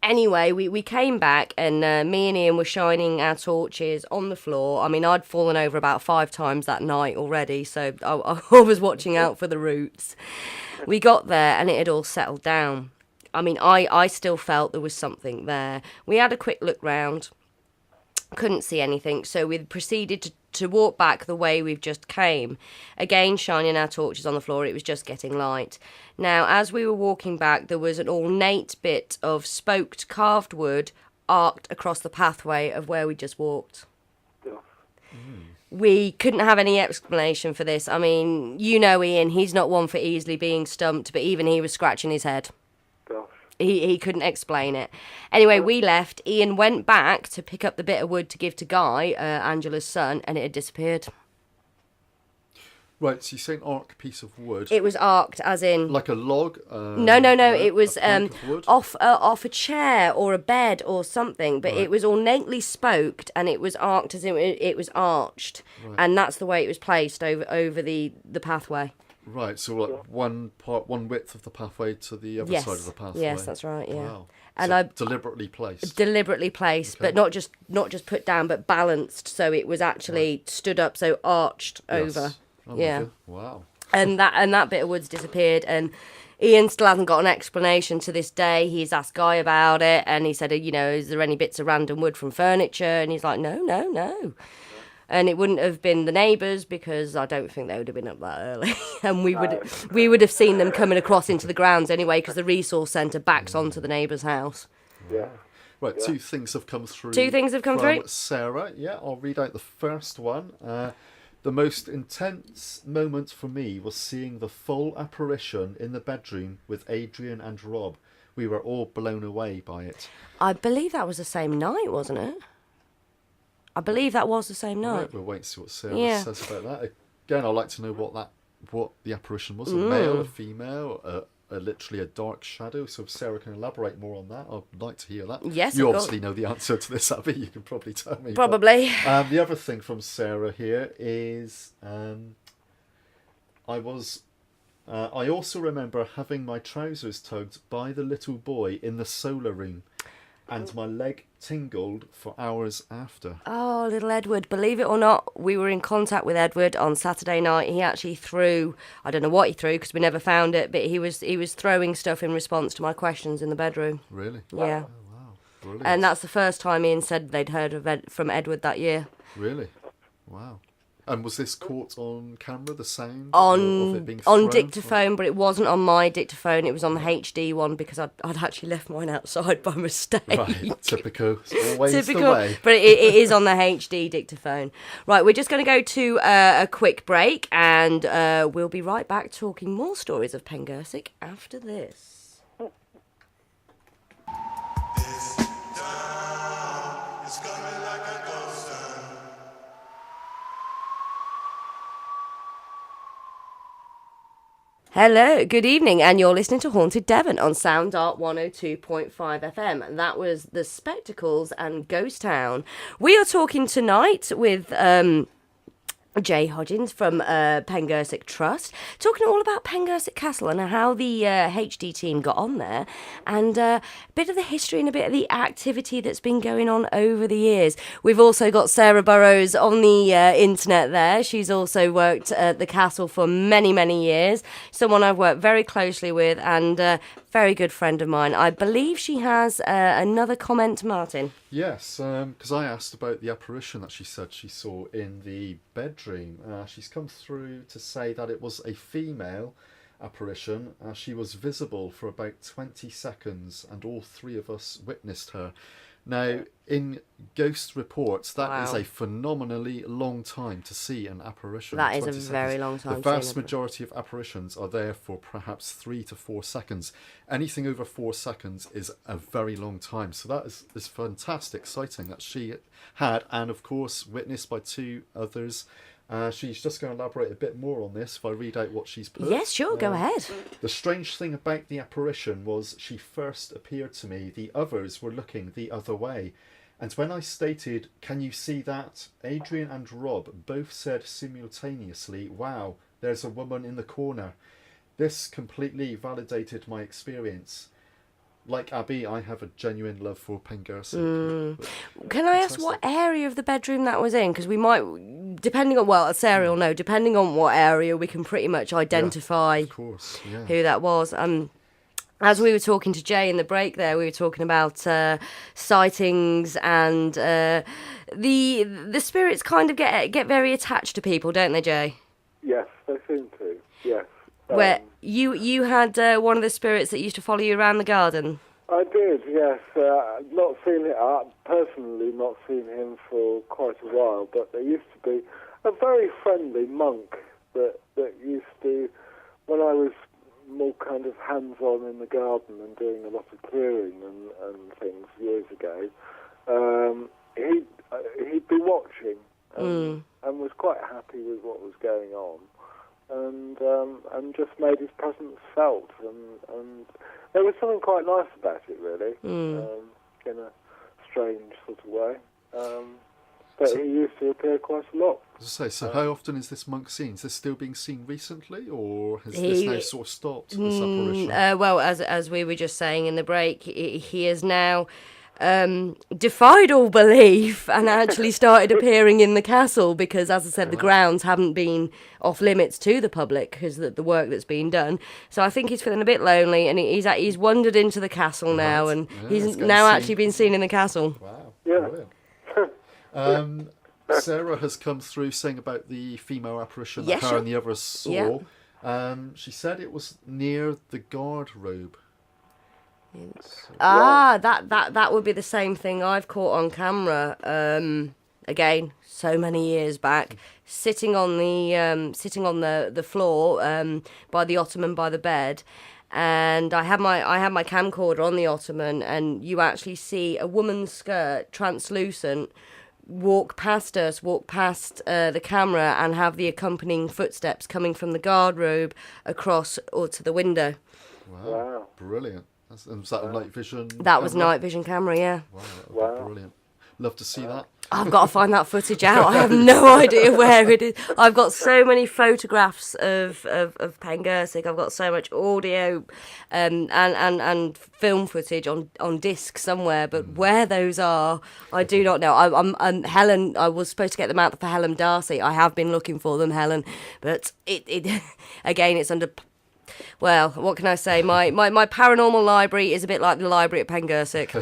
Anyway, we came back, and me and Ian were shining our torches on the floor. I mean, I'd fallen over about 5 times that night already, so I was watching out for the roots. We got there, and it had all settled down. I mean, I still felt there was something there. We had a quick look round, couldn't see anything, so we proceeded to walk back the way we've just came. Again, shining our torches on the floor, it was just getting light. Now, as we were walking back, there was an ornate bit of spoked carved wood arced across the pathway of where we just walked. We couldn't have any explanation for this. I mean, you know Ian, he's not one for easily being stumped, but even he was scratching his head. Gosh. He couldn't explain it. Anyway, we left. Ian went back to pick up the bit of wood to give to Guy, Angela's son, and it had disappeared. Right, so you say an arc piece of wood. It was arced, as in... Like a log? No. It was off off a chair or a bed or something, but it was ornately spoked, and it was arced as in it was arched, and that's the way it was placed over the pathway. Right, so like one width of the pathway to the other side of the pathway. Yes, that's right. Yeah. Wow. And so I deliberately placed. Okay. But not just put down, but balanced, so it was actually stood up, so arched over. Yeah. Wow. And that bit of wood's disappeared, and Ian still hasn't got an explanation to this day. He's asked Guy about it, and he said, is there any bits of random wood from furniture? And he's like, no. And it wouldn't have been the neighbours, because I don't think they would have been up that early. And we would have seen them coming across into the grounds anyway, because the resource centre backs onto the neighbour's house. Yeah. Right, 2 things have come through. 2 things have come from through? Sarah, yeah, I'll read out the first one. The most intense moment for me was seeing the full apparition in the bedroom with Adrian and Rob. we were all blown away by it. I believe that was the same night, wasn't it? I believe that was the same night. Right, we'll wait and see what Sarah says about that. Again, I'd like to know what the apparition was. A male, a female, literally a dark shadow. So if Sarah can elaborate more on that, I'd like to hear that. Yes, you obviously know the answer to this, Abbie. You can probably tell me. Probably. But, the other thing from Sarah here is I also remember having my trousers tugged by the little boy in the solar room, and my leg tingled for hours after. Oh, little Edward. Believe it or not, we were in contact with Edward on Saturday night. He actually threw, I don't know what he threw because we never found it, but he was throwing stuff in response to my questions in the bedroom. Really? Yeah. Oh, wow. Brilliant. And that's the first time Ian said they'd heard from Edward that year. Really? Wow. And was this caught on camera, the sound of it being thrown? On dictaphone, but it wasn't on my dictaphone. It was on the HD one because I'd actually left mine outside by mistake. Right, typical. It's always Typical, the way. but it is on the HD dictaphone. Right, we're just going to go to a quick break, and we'll be right back talking more stories of Pengersick after this. Hello, good evening, and you're listening to Haunted Devon on Sound Art 102.5 FM. And that was The Spectacles and Ghost Town. We are talking tonight with Jay Hodgetts from Pengersick Trust, talking all about Pengersick Castle and how the HD team got on there, and a bit of the history and a bit of the activity that's been going on over the years. We've also got Sarah Burrows on the internet there. She's also worked at the castle for many, many years. Someone I've worked very closely with, and very good friend of mine. I believe she has another comment, Martin. Yes, because I asked about the apparition that she said she saw in the bedroom. She's come through to say that it was a female apparition. She was visible for about 20 seconds, and all three of us witnessed her. Now, in ghost reports, that is a phenomenally long time to see an apparition. That is a 20 very seconds. long time. The vast majority of apparitions are there for perhaps 3 to 4 seconds. Anything over 4 seconds is a very long time. So that is this fantastic sighting that she had, and of course witnessed by 2 others. She's just going to elaborate a bit more on this if I read out what she's put. Yes, sure, go ahead. The strange thing about the apparition was she first appeared to me. The others were looking the other way. And when I stated, "Can you see that?" Adrian and Rob both said simultaneously, "Wow, there's a woman in the corner." This completely validated my experience. Like Abbie, I have a genuine love for Pengersick. Can I ask what area of the bedroom that was in? Because we might, depending on, well, Sarah will know, depending on what area, we can pretty much identify Of course, yeah. who that was. As we were talking to Jay in the break there, we were talking about sightings, and the spirits kind of get very attached to people, don't they, Jay? Yes, they seem to, yes. Where you had one of the spirits that used to follow you around the garden. I did, yes. Not seen it. Personally, not seen him for quite a while. But there used to be a very friendly monk that used to, when I was more kind of hands-on in the garden and doing a lot of clearing and things years ago. He'd be watching and was quite happy with what was going on. And just made his presence felt, and there was something quite nice about it, really, in a strange sort of way. But he used to appear quite a lot. So how often is this monk seen? Is this still being seen recently, or has this now sort of stopped, this apparition? Well, as we were just saying in the break, he is now defied all belief and actually started appearing in the castle because, as I said, the grounds haven't been off limits to the public because of the work that's been done. So I think he's feeling a bit lonely, and he's wandered into the castle now, and he's now actually been seen in the castle. Wow, yeah. Brilliant. Sarah has come through saying about the female apparition that her and the others saw. Yeah. She said it was near the guardrobe. That would be the same thing I've caught on camera. Again, so many years back, sitting on the floor by the ottoman by the bed, and I had my camcorder on the ottoman, and you actually see a woman's skirt, translucent, walk past the camera, and have the accompanying footsteps coming from the garderobe across or to the window. Wow. Brilliant. Was that a night vision That was night vision camera, yeah. Wow, that would be brilliant. Love to see that. I've got to find that footage out. I have no idea where it is. I've got so many photographs of Pengersick. I've got so much audio and film footage on disc somewhere, but where those are, I do not know. I'm Helen. I was supposed to get them out for Helen Darcy. I have been looking for them, Helen, but it again, it's under. Well, what can I say? My paranormal library is a bit like the library at Pengersick.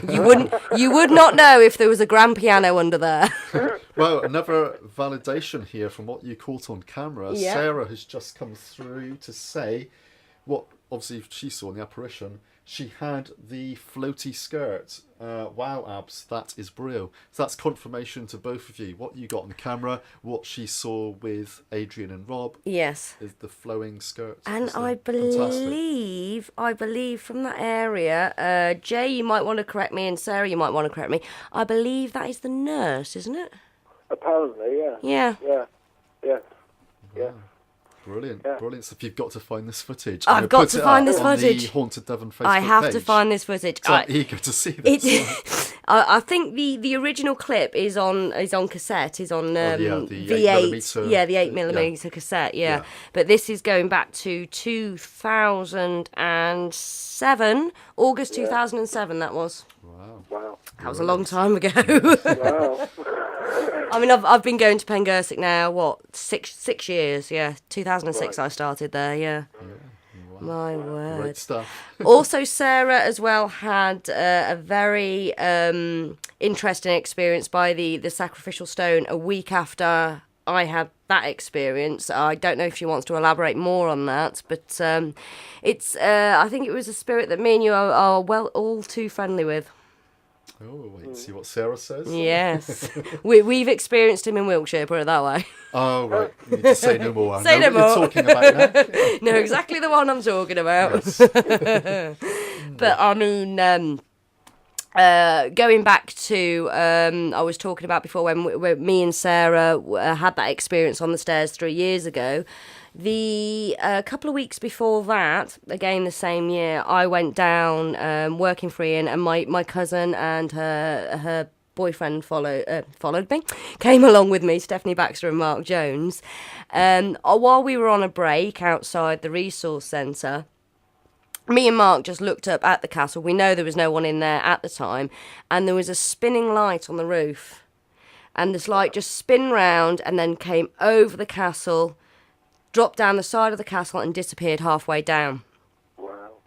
You would not know if there was a grand piano under there. Well, another validation here from what you caught on camera. Yeah. Sarah has just come through to say what obviously she saw in the apparition. She had the floaty skirt. Wow, Abs, that is brilliant. So that's confirmation to both of you. What you got on camera, what she saw with Adrian and Rob. Yes. Is the flowing skirt. And I Fantastic. believe from that area, Jay, you might want to correct me, and Sarah, you might want to correct me. I believe that is the nurse, isn't it? Apparently, yeah. Yeah. Yeah. Yeah. Yeah. Brilliant, Yeah. brilliant. So if you've got to find this footage, I've got to find this on footage. The Haunted Devon Facebook I have page. to find this footage. So I'm eager to see this. I think the original clip is on cassette. Is on the V8. Yeah, the 8mm cassette. Yeah, but this is going back to 2007, August 2007. That was. Wow. That was a long time ago. Wow. I mean, I've been going to Pengersick now. What, six years? Yeah, 2006 I started there. Yeah. Wow. My word. Great stuff. Also, Sarah as well had a very interesting experience by the sacrificial stone a week after I had that experience. I don't know if she wants to elaborate more on that, but it's I think it was a spirit that me and you are well all too friendly with. Oh, wait and see what Sarah says. Yes. We've experienced him in Wiltshire, put it that way. Oh, right. You need to say no more. Say no what more. You're talking about now. No, exactly the one I'm talking about. Yes. But I mean, going back to I was talking about before when me and Sarah had that experience on the stairs 3 years ago. The couple of weeks before that, again the same year, I went down working for Ian, and my cousin and her boyfriend followed me, came along with me, Stephanie Baxter and Mark Jones. While we were on a break outside the resource centre, me and Mark just looked up at the castle. We know there was no one in there at the time, and there was a spinning light on the roof, and this light just spun round and then came over the castle, dropped down the side of the castle and disappeared halfway down. Wow.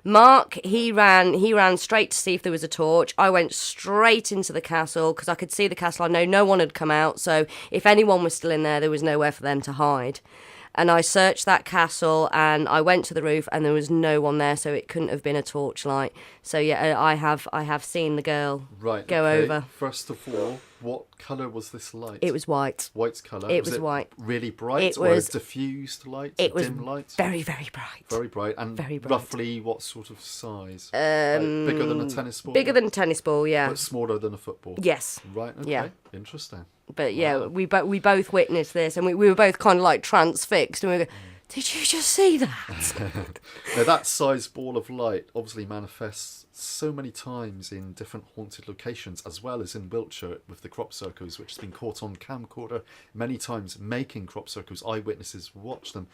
Mark, he ran straight to see if there was a torch. I went straight into the castle because I could see the castle. I know no one had come out, so if anyone was still in there, there was nowhere for them to hide. And I searched that castle, and I went to the roof, and there was no one there, so it couldn't have been a torchlight. So yeah, I have seen the girl go over. First of all, what colour was this light? It was white. White colour. It was white. Really bright? It or was a diffused light? It was dim light? very, very bright. Very bright. And very bright. Roughly what sort of size? Bigger than a tennis ball? Bigger than a tennis ball, yeah. But smaller than a football? Yes. Right, okay. Yeah. Interesting. But yeah, we both witnessed this, and we were both kind of like transfixed, and we were going, did you just see that? Now, that size ball of light obviously manifests so many times in different haunted locations, as well as in Wiltshire with the crop circles, which has been caught on camcorder many times, making crop circles. Eyewitnesses watch them.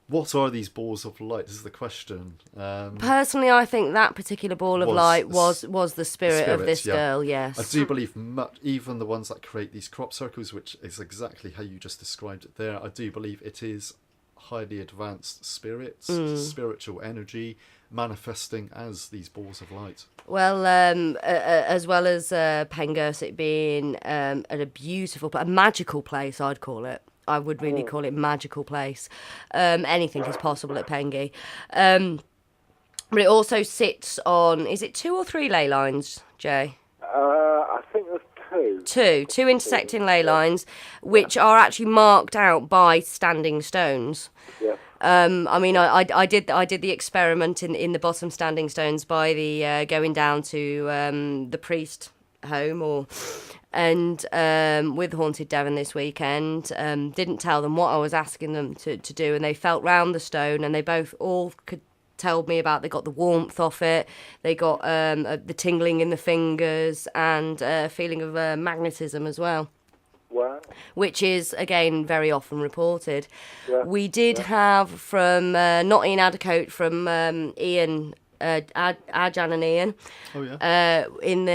What are these balls of light? This is the question. Personally, I think that particular ball of light was the spirit of this girl, yes. I do believe even the ones that create these crop circles, which is exactly how you just described it there, I do believe it is highly advanced spirits, spiritual energy, manifesting as these balls of light. Well, as well as Pengersick being a beautiful, a magical place, I'd call it. I would really call it magical place. Anything is possible at Pengy. But it also sits on, is it 2 or 3 ley lines, Jay? I think there's 2. Two intersecting ley lines, which are actually marked out by standing stones. Yeah. I mean, I did the experiment in the bottom standing stones by the going down to the priest home and with Haunted Devon this weekend. Didn't tell them what I was asking them to do, and they felt round the stone, and they both all could tell me about. They got the warmth off it, they got the tingling in the fingers, and a feeling of magnetism as well. Wow. Which is, again, very often reported. Yeah. We did have from, not Ian Addercote, from Ian, Arjan and Ian. Oh, yeah. In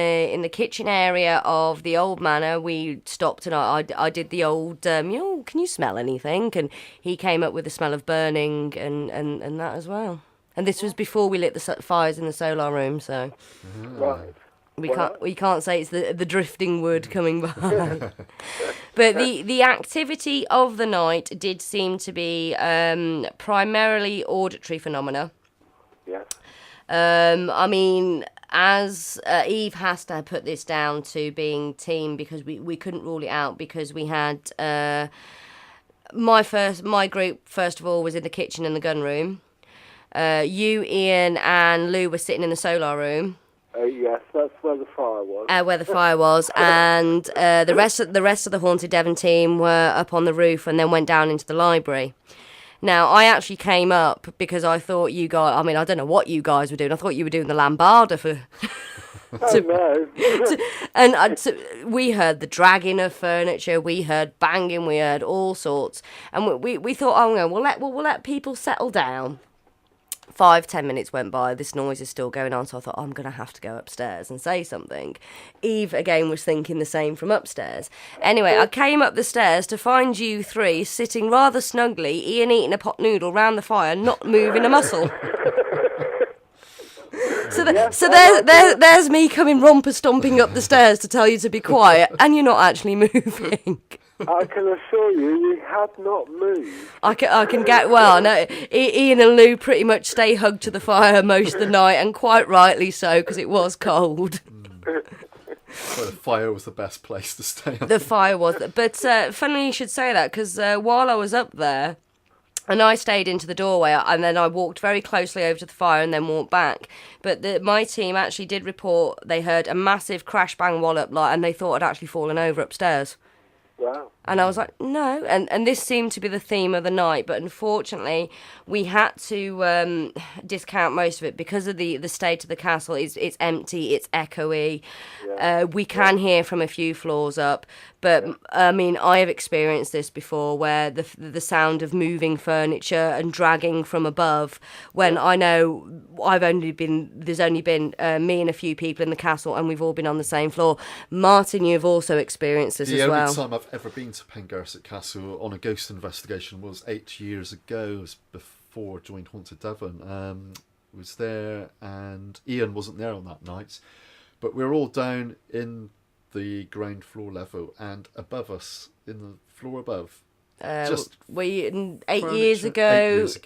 the kitchen area of the old manor, we stopped and I did the old, can you smell anything? And he came up with the smell of burning and that as well. And this was before we lit the fires in the solar room, so... Right. We can't say it's the drifting wood coming by. But the activity of the night did seem to be primarily auditory phenomena. Yes. I mean, as Eve has to put this down to being team, because we couldn't rule it out, because we had my group first of all was in the kitchen and the gun room. You, Ian, and Lou were sitting in the solar room. Yes, that's where the fire was. Where the fire was, and the rest of the Haunted Devon team were up on the roof, and then went down into the library. Now, I actually came up because I thought you guys. I mean, I don't know what you guys were doing. I thought you were doing the lambada for. We heard the dragging of furniture, we heard banging, we heard all sorts, and we thought, oh no, we'll let people settle down. 5-10 minutes went by, this noise is still going on, so I thought, I'm going to have to go upstairs and say something. Eve, again, was thinking the same from upstairs. Anyway, I came up the stairs to find you three sitting rather snugly, Ian eating a pot noodle round the fire, not moving a muscle. There's me coming romper-stomping up the stairs to tell you to be quiet, and you're not actually moving. I can assure you, we had not moved. I can get, well, no, Ian and Lou pretty much stay hugged to the fire most of the night, and quite rightly so, because it was cold. Well, the fire was the best place to stay on. The fire was, but funny you should say that, because while I was up there, and I stayed into the doorway, and then I walked very closely over to the fire and then walked back. But my team actually did report they heard a massive crash bang wallop, and they thought I'd actually fallen over upstairs. Wow. And I was like, no. And this seemed to be the theme of the night. But unfortunately, we had to discount most of it because of the state of the castle. It's empty, it's echoey. Yeah. We can hear from a few floors up. But, I mean, I have experienced this before where the sound of moving furniture and dragging from above, when I know there's only been me and a few people in the castle, and we've all been on the same floor. Martin, you've also experienced this as well. The only time I've ever been to Pengersick Castle on a ghost investigation was 8 years ago. It was before I joined Haunted Devon. Was there, and Ian wasn't there on that night, but we were all down in the ground floor level, and above us, in the floor above, just 8 years ago, so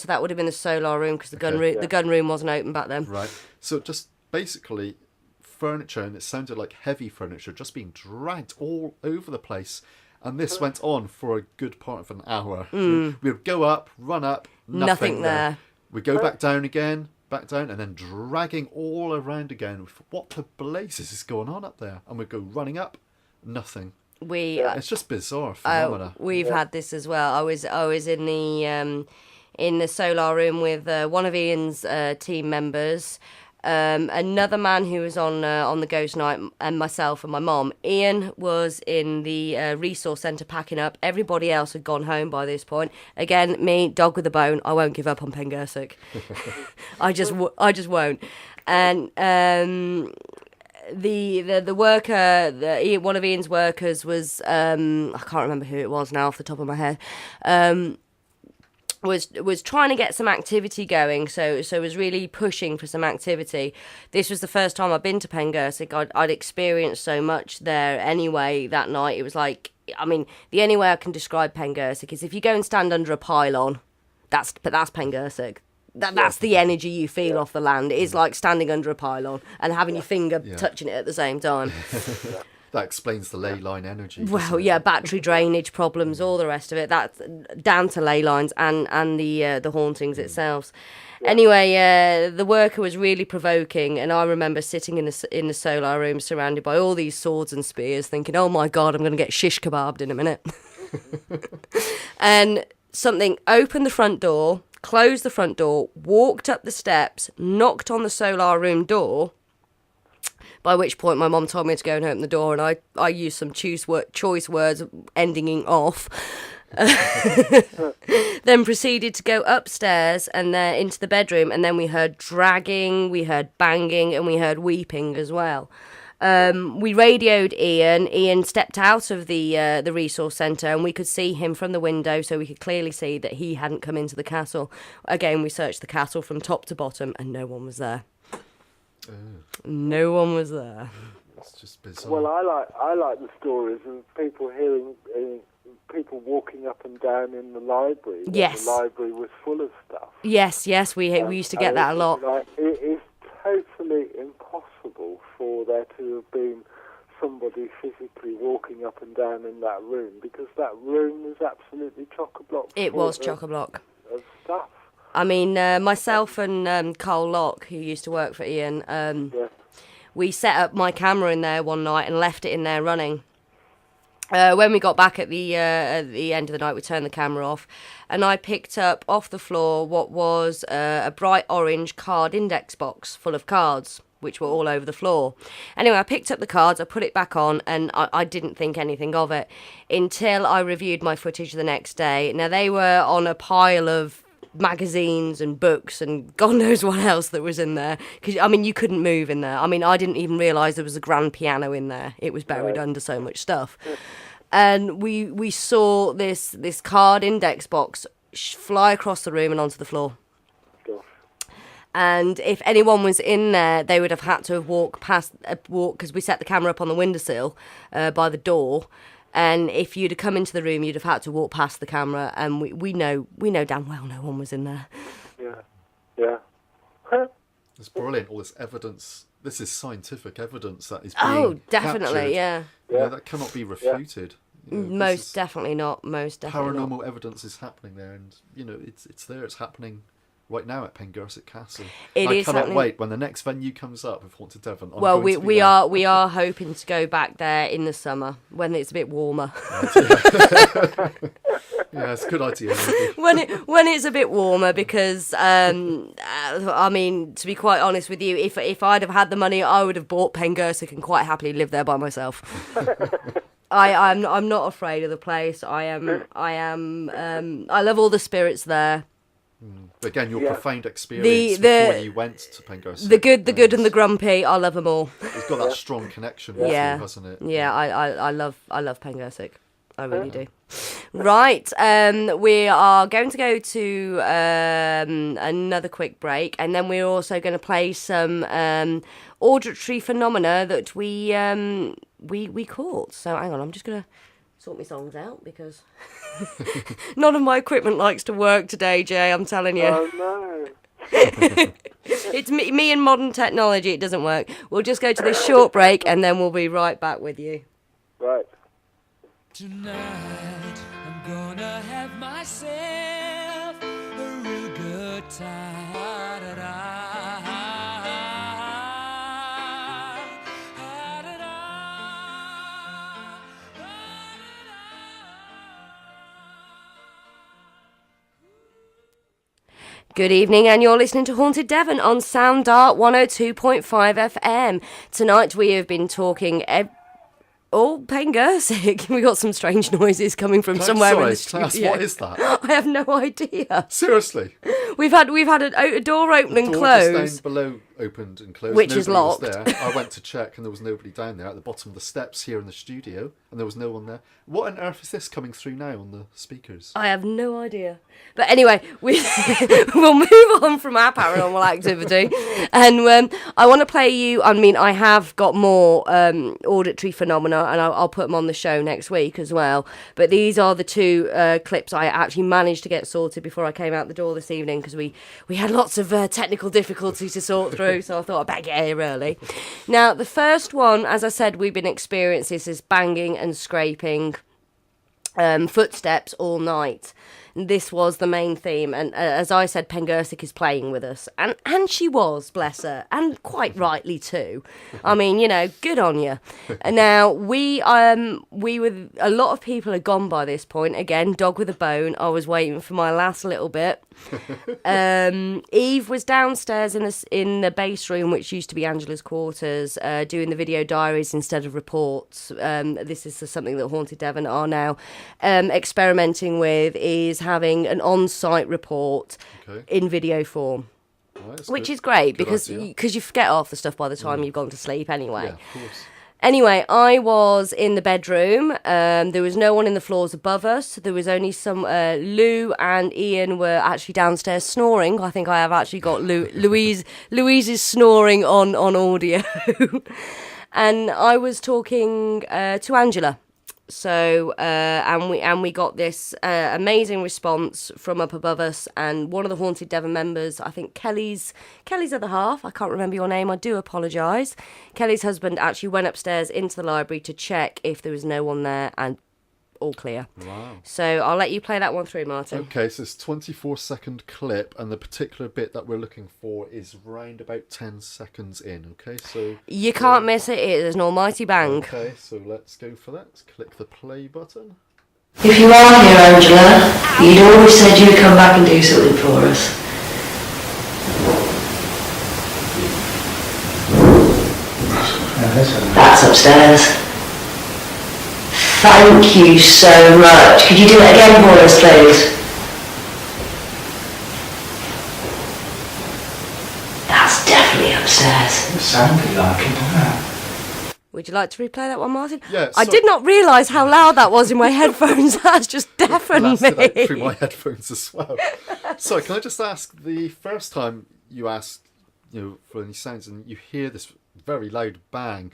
that would have been the solar room, because the gun room wasn't open back then. Right. So just basically furniture, and it sounded like heavy furniture, just being dragged all over the place. And this went on for a good part of an hour. We would go up, run up, nothing there. We'd go back down again, and then dragging all around again. What the blazes is going on up there? And we'd go running up, nothing. It's just bizarre phenomena. We've had this as well. I was in the solar room with one of Ian's team members, another man who was on the ghost night, and myself and my mom. Ian was in the resource centre packing up. Everybody else had gone home by this point. Again, me, dog with a bone. I won't give up on Pengersick. I just won't. And the worker, one of Ian's workers was I can't remember who it was now off the top of my head. Was trying to get some activity going, so was really pushing for some activity. This was the first time I'd been to Pengersick. I'd experienced so much there anyway that night. It was like, I mean, the only way I can describe Pengersick is if you go and stand under a pylon, that's Pengersick. That's the energy you feel off the land. It is like standing under a pylon and having your finger touching it at the same time. That explains the ley line energy. Well, yeah, battery drainage problems, all the rest of it. That's down to ley lines and the hauntings itself. Yeah. Anyway, the worker was really provoking, and I remember sitting in the solar room surrounded by all these swords and spears, thinking, "Oh my God, I'm going to get shish kebabbed in a minute." And something opened the front door, closed the front door, walked up the steps, knocked on the solar room door. By which point my mum told me to go and open the door, and I used some choice words ending in off. Then proceeded to go upstairs and into the bedroom, and then we heard dragging, we heard banging, and we heard weeping as well. We radioed Ian. Ian stepped out of the resource centre, and we could see him from the window, so we could clearly see that he hadn't come into the castle. Again, we searched the castle from top to bottom, and no one was there. No one was there. It's just bizarre. Well, I like the stories of people hearing people walking up and down in the library. Yes, the library was full of stuff. Yes, we used to get that a lot. It is totally impossible for there to have been somebody physically walking up and down in that room, because that room was absolutely chock-a-block. It was chock-a-block of stuff. I mean, myself and Carl Locke, who used to work for Ian, we set up my camera in there one night and left it in there running. When we got back at the end of the night, we turned the camera off, and I picked up off the floor what was a bright orange card index box full of cards, which were all over the floor. Anyway, I picked up the cards, I put it back on, and I didn't think anything of it until I reviewed my footage the next day. Now, they were on a pile of magazines and books and God knows what else that was in there, because I mean, you couldn't move in there. I mean, I didn't even realise there was a grand piano in there. It was buried under so much stuff. And we saw this card index box fly across the room and onto the floor. And if anyone was in there, they would have had to have walked because we set the camera up on the windowsill by the door. And if you'd have come into the room, you'd have had to walk past the camera, and we know damn well no one was in there. Yeah. It's brilliant, all this evidence. This is scientific evidence that is being definitely, captured. Yeah, that cannot be refuted. You know, most definitely not. Most definitely paranormal not. Evidence is happening there, and it's there. It's happening right now at Pengersick Castle. I cannot wait when the next venue comes up with Haunted Devon. We are hoping to go back there in the summer when it's a bit warmer. Yeah, it's a good idea. when it's a bit warmer, because I mean, to be quite honest with you, if I'd have had the money, I would have bought Pengersick and quite happily lived there by myself. I'm not afraid of the place. I love all the spirits there. But again, your profound experience before you went to Pengersick. The good and the grumpy, I love them all. It's got that strong connection with you, hasn't it? Yeah, I love Pengersick. I really do. Right, we are going to go to another quick break, and then we're also going to play some auditory phenomena that we caught. So hang on, I'm just going to sort my songs out, because none of my equipment likes to work today, Jay, I'm telling you. Oh, no. It's me and modern technology, it doesn't work. We'll just go to this short break, and then we'll be right back with you. Right. Tonight I'm gonna have myself a real good time. Good evening, and you're listening to Haunted Devon on Sound Art 102.5 FM. Tonight we have been talking Pengersick. We got some strange noises coming from somewhere in the studio. What is that? I have no idea. Seriously? We've had a door open and close. The door just down below opened and closed. Which is locked. Was there. I went to check, and there was nobody down there at the bottom of the steps here in the studio, and there was no one there. What on earth is this coming through now on the speakers? I have no idea. But anyway, we'll move on from our paranormal activity. And I want to play you, I have got more auditory phenomena, and I'll put them on the show next week as well. But these are the two clips I actually managed to get sorted before I came out the door this evening, because we had lots of technical difficulties to sort through. through, so I thought I'd better get here early. Now, the first one, as I said, we've been experiencing this banging and scraping footsteps all night. This was the main theme, and as I said, Pengersick is playing with us, and she was, bless her, and quite rightly too. I mean, you know, good on you. Now we were, a lot of people had gone by this point. Again, dog with a bone. I was waiting for my last little bit. Eve was downstairs in the base room, which used to be Angela's quarters, doing the video diaries instead of reports. This is something that Haunted Devon are now experimenting with, is having an on-site report in video form. Which is great, because you forget half the stuff by the time you've gone to sleep anyway. Yeah, of course. Anyway, I was in the bedroom. There was no one in the floors above us. There was only some... Lou and Ian were actually downstairs snoring. I think I have actually got Louise's snoring on audio. And I was talking to Angela. So, and we got this amazing response from up above us, and one of the Haunted Devon members, I think Kelly's other half, I can't remember your name, I do apologise. Kelly's husband actually went upstairs into the library to check if there was no one there, and all clear. Wow. So I'll let you play that one through, Martin. Okay, so it's a 24-second clip, and the particular bit that we're looking for is round about 10 seconds in, okay? So you can't miss it, it is an almighty bang. Okay, so let's go for that. Let's click the play button. If you are here, Angela, you'd always said you'd come back and do something for us. That's upstairs. Thank you so much. Could you do it again for us, please? That's definitely upstairs. It sounded like it, doesn't it? Would you like to replay that one, Martin? Yeah, I did not realise how loud that was in my headphones. That's just deafened Blasted out me. through my headphones as well. So, can I just ask, the first time you ask, for any sounds, and you hear this very loud bang,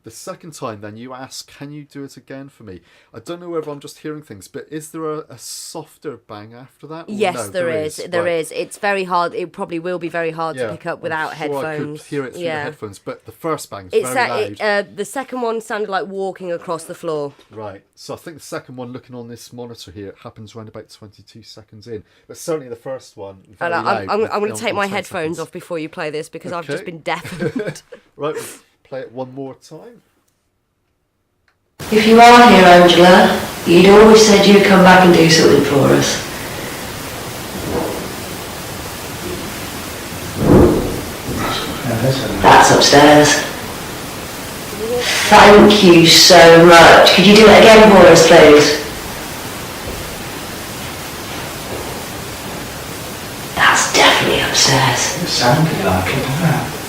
the second time then you ask, can you do it again for me? I don't know whether I'm just hearing things, but is there a softer bang after that? Yes, no, there is. There is. It's very hard. It probably will be very hard to pick up without headphones. I could hear it through the headphones, but the first bang's very loud. The second one sounded like walking across the floor. Right. So I think the second one, looking on this monitor here, it happens around about 22 seconds in. But certainly the first one, very loud. I'm going to take my headphones off before you play this, because I've just been deafened. Right. Play it one more time. If you are here, Angela, you'd always said you'd come back and do something for us. That's upstairs. Thank you so much. Could you do it again for us, please? That's definitely upstairs. It sounded like it, doesn't it?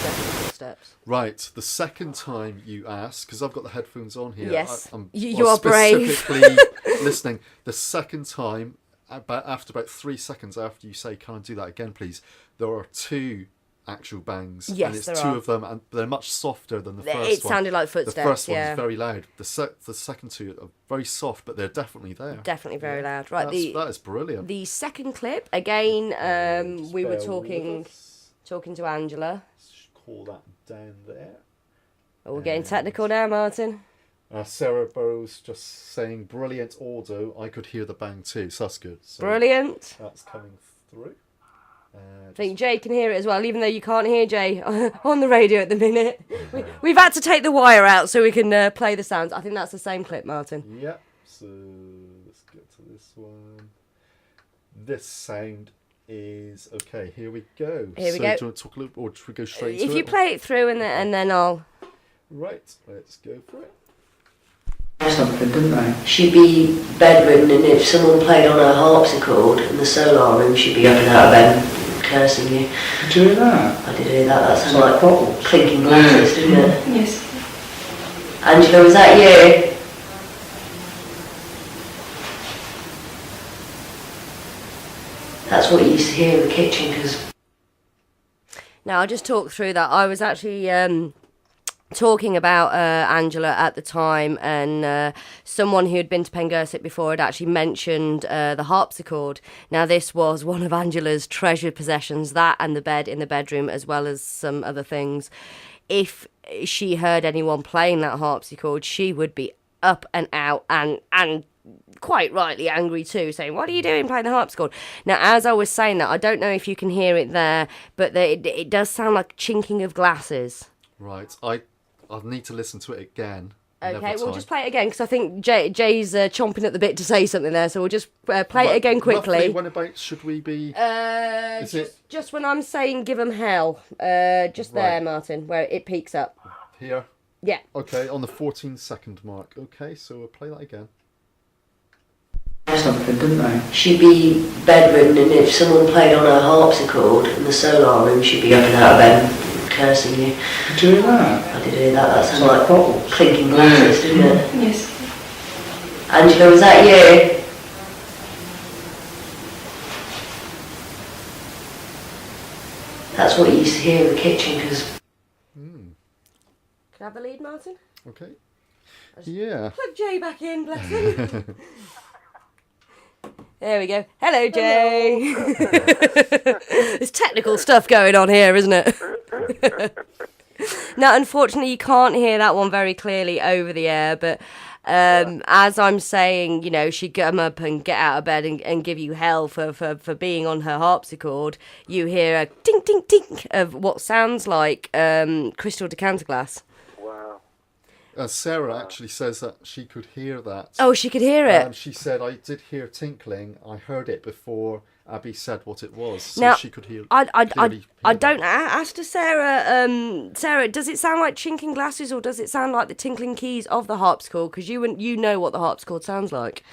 Right, the second time you ask, because I've got the headphones on here. Yes, I'm you are brave. Specifically listening. The second time, after about 3 seconds after you say, can I do that again, please? There are two actual bangs. Yes, and it's there two are. of them, and they're much softer than the first one. It sounded like footsteps, The first one yeah. is very loud. The second two are very soft, but they're definitely there. Definitely very loud. Right, that is brilliant. The second clip, again, we were talking to Angela. Call that down there. Oh, we're getting technical now, Martin. Sarah Burrows just saying, brilliant audio. I could hear the bang too, so that's good. So brilliant. That's coming through. I think Jay can hear it as well, even though you can't hear Jay on the radio at the minute. We've had to take the wire out so we can play the sounds. I think that's the same clip, Martin. Yeah, so let's get to this one. This sound is okay. Here we go. Here we go. Do you want to talk a little, or should we go straight to it? If you play it through and then I'll. Right, let's go for it. Something, didn't they? She'd be bedridden, and if someone played on her harpsichord in the solar room, she'd be up and out of bed cursing you. Did you hear that? I did hear that. That sounded like like bottles. clinking glasses, didn't it? Yes. Angela, was that you? That's what you used to hear in the kitchen, because... Now, I'll just talk through that. I was actually talking about Angela at the time, and someone who had been to Pengersick before had actually mentioned the harpsichord. Now, this was one of Angela's treasured possessions, that and the bed in the bedroom, as well as some other things. If she heard anyone playing that harpsichord, she would be up and out and quite rightly angry too, saying, "What are you doing playing the harpsichord?" Now, as I was saying that, I don't know if you can hear it there, but it does sound like chinking of glasses. Right, I'll need to listen to it again. Okay, we'll just play it again, because I think Jay's chomping at the bit to say something there, so we'll just play it again quickly. Roughly, when about should we be... just when I'm saying give 'em hell, just there, Martin, where it peaks up. Here? Yeah. Okay, on the 14-second mark. Okay, so we'll play that again. Something, didn't they? She'd be bedridden, and if someone played on her harpsichord in the solar room, she'd be up and out of bed cursing you. Did you hear that? I did hear that. That sounded like like bottles. clinking glasses, didn't it? Yes. Angela, was that you? That's what you used to hear in the kitchen, because... Can I have the lead, Martin? Okay. Yeah. Plug Jay back in, bless him. There we go. Hello, Jay. There's technical stuff going on here, isn't it? Now, unfortunately, you can't hear that one very clearly over the air, but as I'm saying, you know, she'd come up and get out of bed and give you hell for being on her harpsichord. You hear a tink, tink, tink of what sounds like crystal decanter glass. Wow. Sarah actually says that she could hear that. Oh, she could hear it. And she said, I did hear tinkling. I heard it before Abbie said what it was. So now, she could hear I don't ask to Sarah. Sarah, does it sound like chinking glasses, or does it sound like the tinkling keys of the harpsichord? Because you know what the harpsichord sounds like.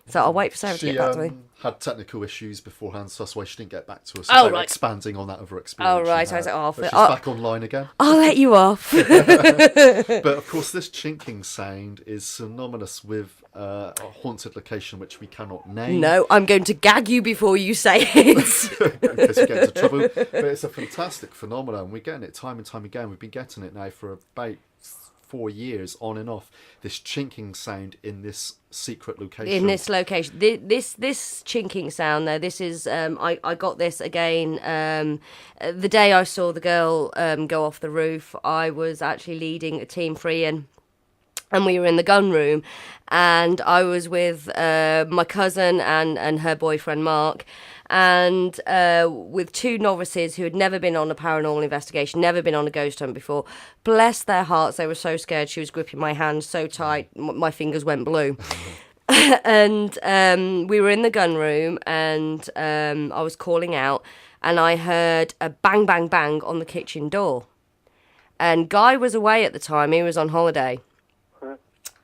So I'll wait for Sarah to get back to me. Had technical issues beforehand, so that's why she didn't get back to us. Right. Expanding on that other experience. Oh, right. I was like, but she's back online again. I'll let you off. But of course, this chinking sound is synonymous with a haunted location which we cannot name. No, I'm going to gag you before you say it. In case you get into trouble. But it's a fantastic phenomenon. We're getting it time and time again. We've been getting it now for about 4 years on and off, this chinking sound in this secret location. In this location. This chinking sound, though, this is, I got this again the day I saw the girl go off the roof. I was actually leading a team free-in, and we were in the gun room, and I was with my cousin and her boyfriend Mark, and with two novices who had never been on a paranormal investigation, never been on a ghost hunt before. Bless their hearts, they were so scared. She was gripping my hand so tight, my fingers went blue. And we were in the gun room, and I was calling out, and I heard a bang, bang, bang on the kitchen door. And Guy was away at the time, he was on holiday.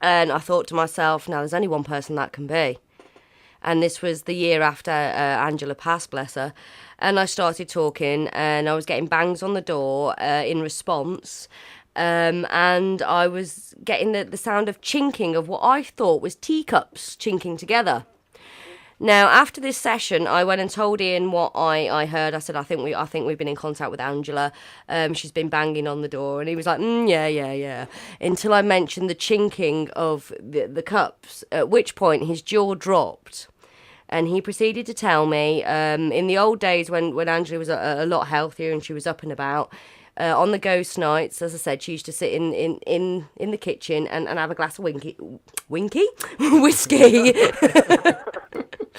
And I thought to myself, now there's only one person that can be. And this was the year after Angela passed, bless her. And I started talking, and I was getting bangs on the door in response. And I was getting the sound of chinking of what I thought was teacups chinking together. Now, after this session, I went and told Ian what I heard. I said, I think we've been in contact with Angela. She's been banging on the door. And he was like, yeah. Until I mentioned the chinking of the cups, at which point his jaw dropped. And he proceeded to tell me, in the old days when Angela was a lot healthier and she was up and about, on the ghost nights, as I said, she used to sit in the kitchen and have a glass of whiskey.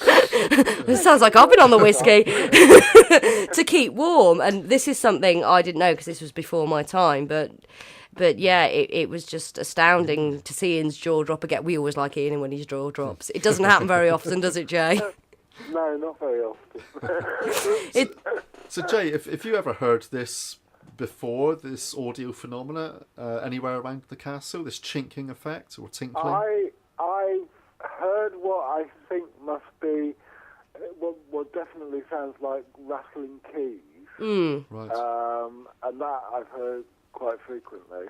It sounds like I've been on the whiskey to keep warm. And this is something I didn't know because this was before my time, but yeah, it was just astounding to see Ian's jaw drop again. We always like Ian when his jaw drops. It doesn't happen very often, does it, Jay? No, not very often. So, Jay, if you ever heard this before, this audio phenomena, anywhere around the castle, this chinking effect or tinkling? I've heard what I think must be, what definitely sounds like rattling keys. Right. And that I've heard quite frequently,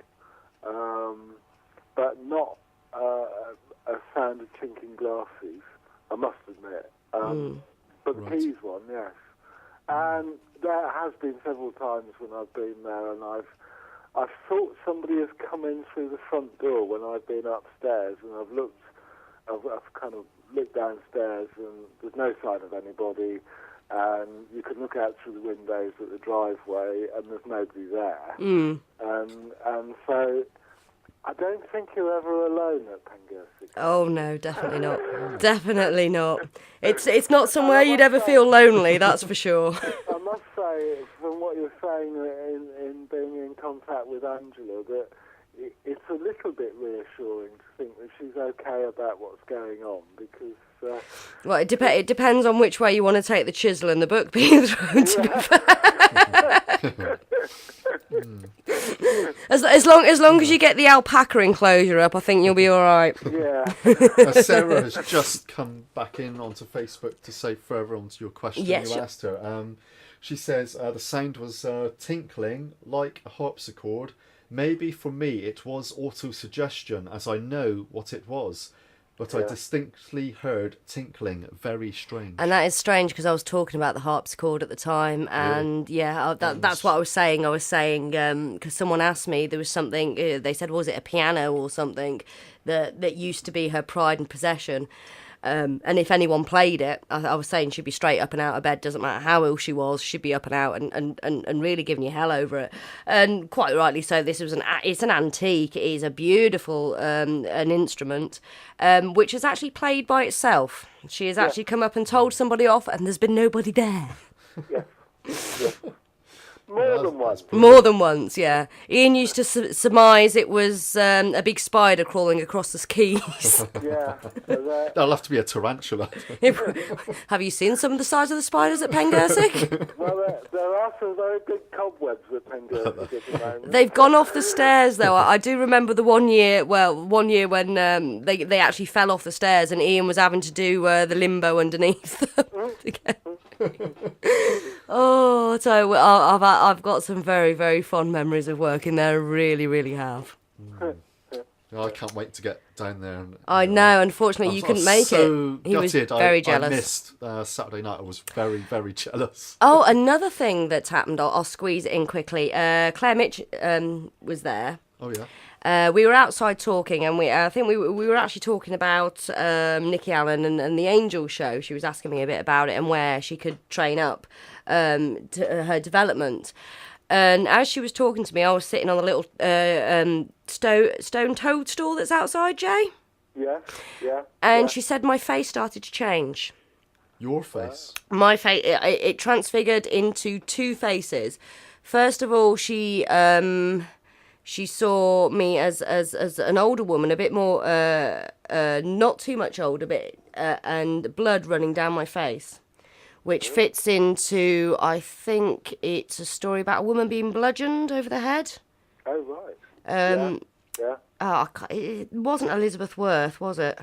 but not a sound of chinking glasses, I must admit. But the keys one, yes. And there has been several times when I've been there and I've I thought somebody has come in through the front door when I've been upstairs, and I've kind of looked downstairs, and there's no sign of anybody, and you can look out through the windows at the driveway, and there's nobody there. And so I don't think you're ever alone at Pengersick. Oh no, definitely not. Definitely not. It's not somewhere you'd ever feel lonely, that's for sure. I must say, from what you're saying in being in contact with Angela, that it's a little bit reassuring to think that she's okay about what's going on, because... well, it depends on which way you want to take the chisel and the book being thrown, to be fair. As long as you get the alpaca enclosure up, I think you'll be all right. Yeah. Sarah has just come back in onto Facebook to say further on to your question you asked her. She says the sound was tinkling like a harpsichord. Maybe for me it was auto-suggestion, as I know what it was. But I distinctly heard tinkling, very strange. And that is strange, because I was talking about the harpsichord at the time, and that's what I was saying. I was saying, because someone asked me, there was something, they said, was it a piano or something that used to be her pride and possession? And if anyone played it, I was saying she'd be straight up and out of bed, doesn't matter how ill she was, she'd be up and out and really giving you hell over it. And quite rightly so, it's an antique, it is a beautiful an instrument, which is actually played by itself. She has actually come up and told somebody off, and there's been nobody there. Yes. More than once. More than once, yeah. Ian used to surmise it was a big spider crawling across the keys. Yeah. That'll have to be a tarantula. Have you seen some of the size of the spiders at Pengersick? Well, there are some very big cobwebs at Pengersick at the moment. They've gone off the stairs, though. I do remember the one year when they actually fell off the stairs, and Ian was having to do the limbo underneath them. Oh, so I've got some very, very fond memories of working there. I really, really have. I can't wait to get down there. I know, unfortunately, you couldn't make it. He was very jealous. I missed Saturday night. I was very, very jealous. Oh, another thing that's happened, I'll squeeze it in quickly. Claire Mitch was there. Oh, yeah. We were outside talking, and I think we were actually talking about Nikki Allen and the Angel Show. She was asking me a bit about it and where she could train up to her development. And as she was talking to me, I was sitting on a little stone toadstool that's outside, Jay. Yeah. And she said my face started to change. Your face? My face, it transfigured into two faces. First of all, she saw me as an older woman, a bit more, not too much older, and blood running down my face, which fits into, I think it's a story about a woman being bludgeoned over the head. Oh, right. Yeah. Oh, it wasn't Elizabeth Worth, was it?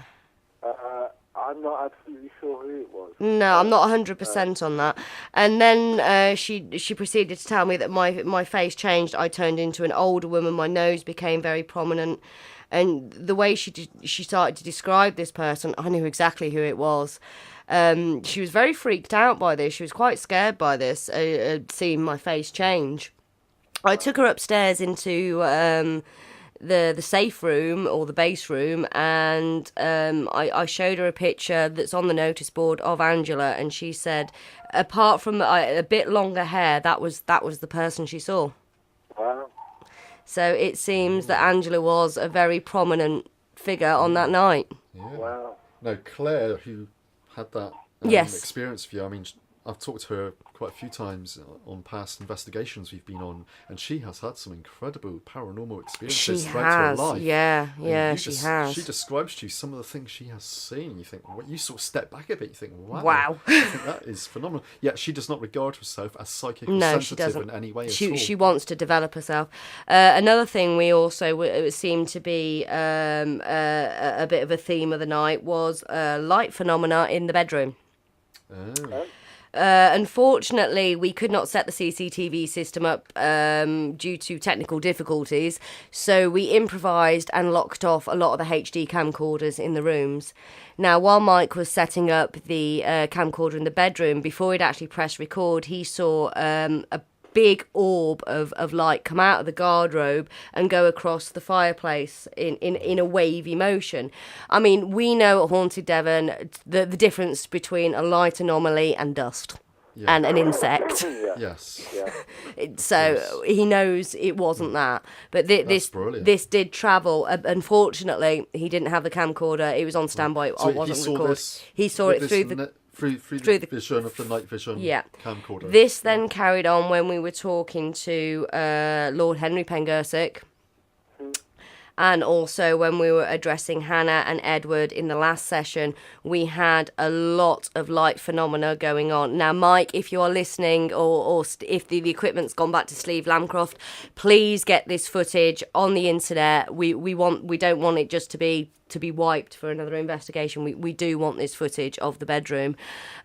I'm not absolutely sure who it was. No, I'm not 100% on that. And then she proceeded to tell me that my face changed. I turned into an older woman. My nose became very prominent. And the way she started to describe this person, I knew exactly who it was. She was very freaked out by this. She was quite scared by this, seeing my face change. I took her upstairs into the safe room or the base room, and I showed her a picture that's on the notice board of Angela, and she said, apart from a bit longer hair, that was the person she saw. Wow. So it seems that Angela was a very prominent figure on that night. Yeah. Wow. No, Claire, who had that experience with you, I mean, I've talked to her quite a few times on past investigations we've been on, and she has had some incredible paranormal experiences throughout her life. Yeah, she has. She describes to you some of the things she has seen. You think, well, you sort of step back a bit, you think, wow. I think that is phenomenal. Yet she does not regard herself as psychic or sensitive in any way at all. She wants to develop herself. Another thing we also seemed to be a bit of a theme of the night was light phenomena in the bedroom. Oh. Unfortunately, we could not set the CCTV system up due to technical difficulties, so we improvised and locked off a lot of the HD camcorders in the rooms. Now, while Mike was setting up the camcorder in the bedroom, before he'd actually pressed record, he saw big orb of light come out of the garderobe and go across the fireplace in a wavy motion. I mean, we know at Haunted Devon the difference between a light anomaly and dust. Yeah. And an insect. Yes. Yeah. So he knows it wasn't that. But this did travel. Unfortunately, he didn't have the camcorder. It was on standby. So I wasn't he saw recording. this. He saw it through the vision of the night vision camcorder. This then carried on when we were talking to Lord Henry Pengersick. And also when we were addressing Hannah and Edward in the last session, we had a lot of light phenomena going on. Now, Mike, if you are listening or if the equipment's gone back to Sleeve Lamcroft, please get this footage on the internet. We don't want it just to be wiped for another investigation. We do want this footage of the bedroom,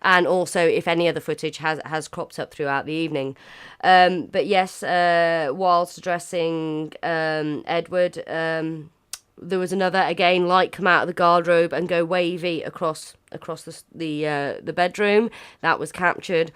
and also if any other footage has cropped up throughout the evening. But yes, whilst addressing Edward, there was another, again, light come out of the garderobe and go wavy across the bedroom. That was captured.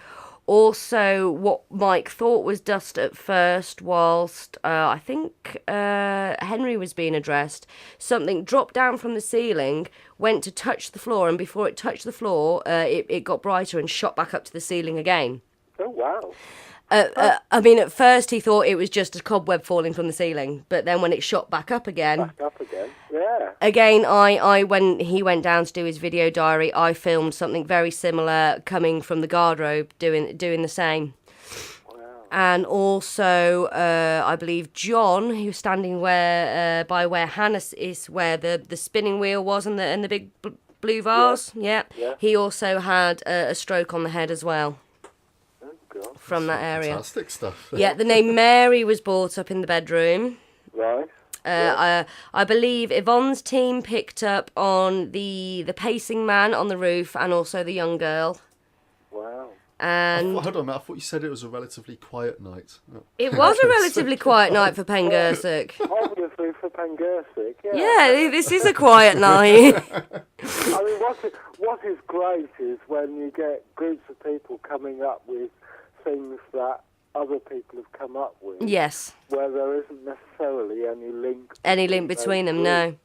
Also, what Mike thought was dust at first, whilst I think Henry was being addressed, something dropped down from the ceiling, went to touch the floor, and before it touched the floor, it got brighter and shot back up to the ceiling again. Oh, wow. I mean, at first he thought it was just a cobweb falling from the ceiling, but then when it shot back up again, yeah. Again, when he went down to do his video diary, I filmed something very similar coming from the garderobe, doing the same. Wow. And also, I believe John, who was standing by where Hannah is, where the spinning wheel was, and the big blue vase. Yeah. He also had a stroke on the head as well. Oh, God. From that area. Fantastic stuff. Yeah, the name Mary was brought up in the bedroom. Right. I believe Yvonne's team picked up on the pacing man on the roof and also the young girl. Wow. And Hold on a minute, I thought you said it was a relatively quiet night. it was a relatively quiet night for Pengersick. Obviously for Pengersick, yeah. Yeah, this is a quiet night. I mean, what is great is when you get groups of people coming up with things that other people have come up with. Yes. Where there isn't necessarily any link between them, no.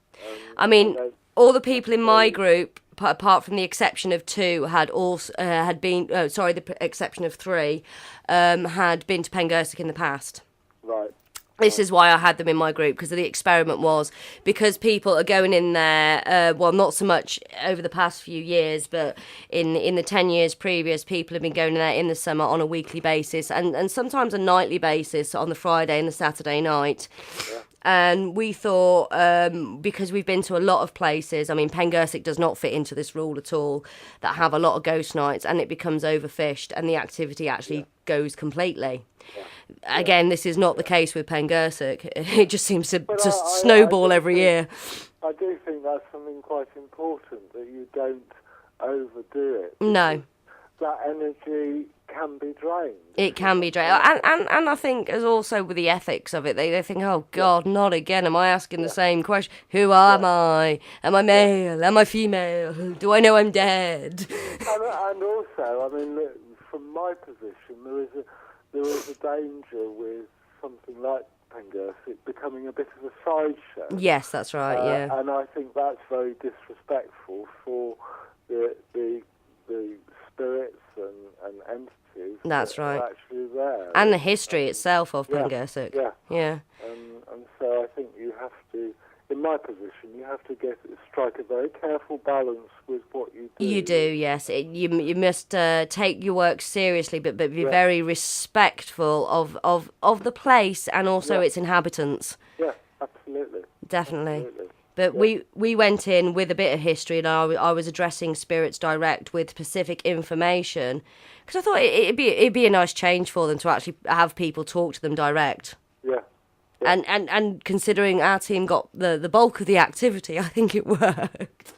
I mean, all the people in my group, apart from the exception of two, the exception of three, had been to Pengersick in the past. Right. This is why I had them in my group, because the experiment was because people are going in there, well, not so much over the past few years, but in the 10 years previous, people have been going in there in the summer on a weekly basis and sometimes a nightly basis on the Friday and the Saturday night. Yeah. And we thought, because we've been to a lot of places, I mean, Pengersick does not fit into this rule at all, that have a lot of ghost nights and it becomes overfished and the activity actually goes completely. Yeah. Again, this is not the case with Pengersick. It just seems to snowball every year. I do think that's something quite important, that you don't overdo it. No. That energy can be drained. It can be drained. And I think, as also with the ethics of it, they think, oh, God, not again. Am I asking the same question? Who am I? Am I male? Am I female? Do I know I'm dead? And also, I mean, from my position, there is a danger with something like Pengersick becoming a bit of a sideshow. Yes, that's right, yeah. And I think that's very disrespectful for the spirits and entities that's that right. are actually there. And the history itself of Pengersick. Yeah. And so I think you have to, in my position, you have to strike a very careful balance with what you do. You do, yes. You must take your work seriously, but be very respectful of the place and also its inhabitants. Yeah, absolutely. Definitely. Absolutely. But we went in with a bit of history, and I was addressing spirits direct with specific information, because I thought it'd be a nice change for them to actually have people talk to them direct. Yeah. And considering our team got the bulk of the activity, I think it worked.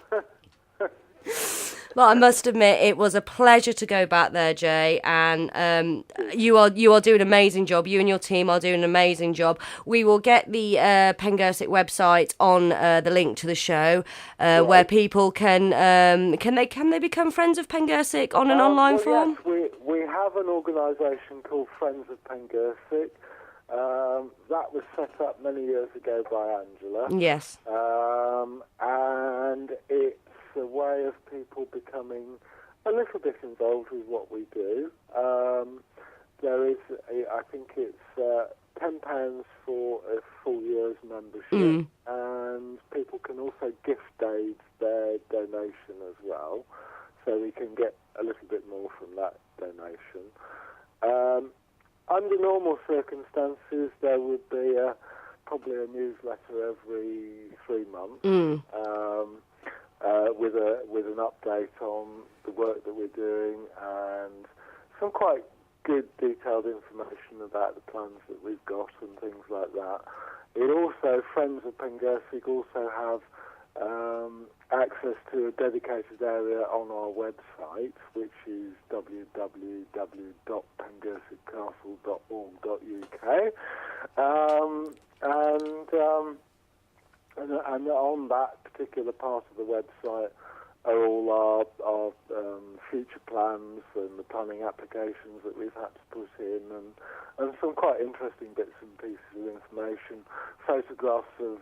Well, I must admit, it was a pleasure to go back there, Jay, and you are doing an amazing job. You and your team are doing an amazing job. We will get the Pengersick website on the link to the show, where people can they become friends of Pengersick on an online form? Yes, we have an organisation called Friends of Pengersick. That was set up many years ago by Angela. Yes. And it's a way of people becoming a little bit involved with what we do. There is, I think it's £10 for a full year's membership, and people can also gift aid their donation as well, so we can get a little bit more from that donation. Under normal circumstances, there would be probably a newsletter every 3 months with an update on the work that we're doing and some quite good detailed information about the plans that we've got and things like that. It also, Friends of Pengersick also have access to a dedicated area on our website, which is www.pengersickcastle.org.uk, and on that particular part of the website are all our future plans and the planning applications that we've had to put in, and some quite interesting bits and pieces of information, photographs of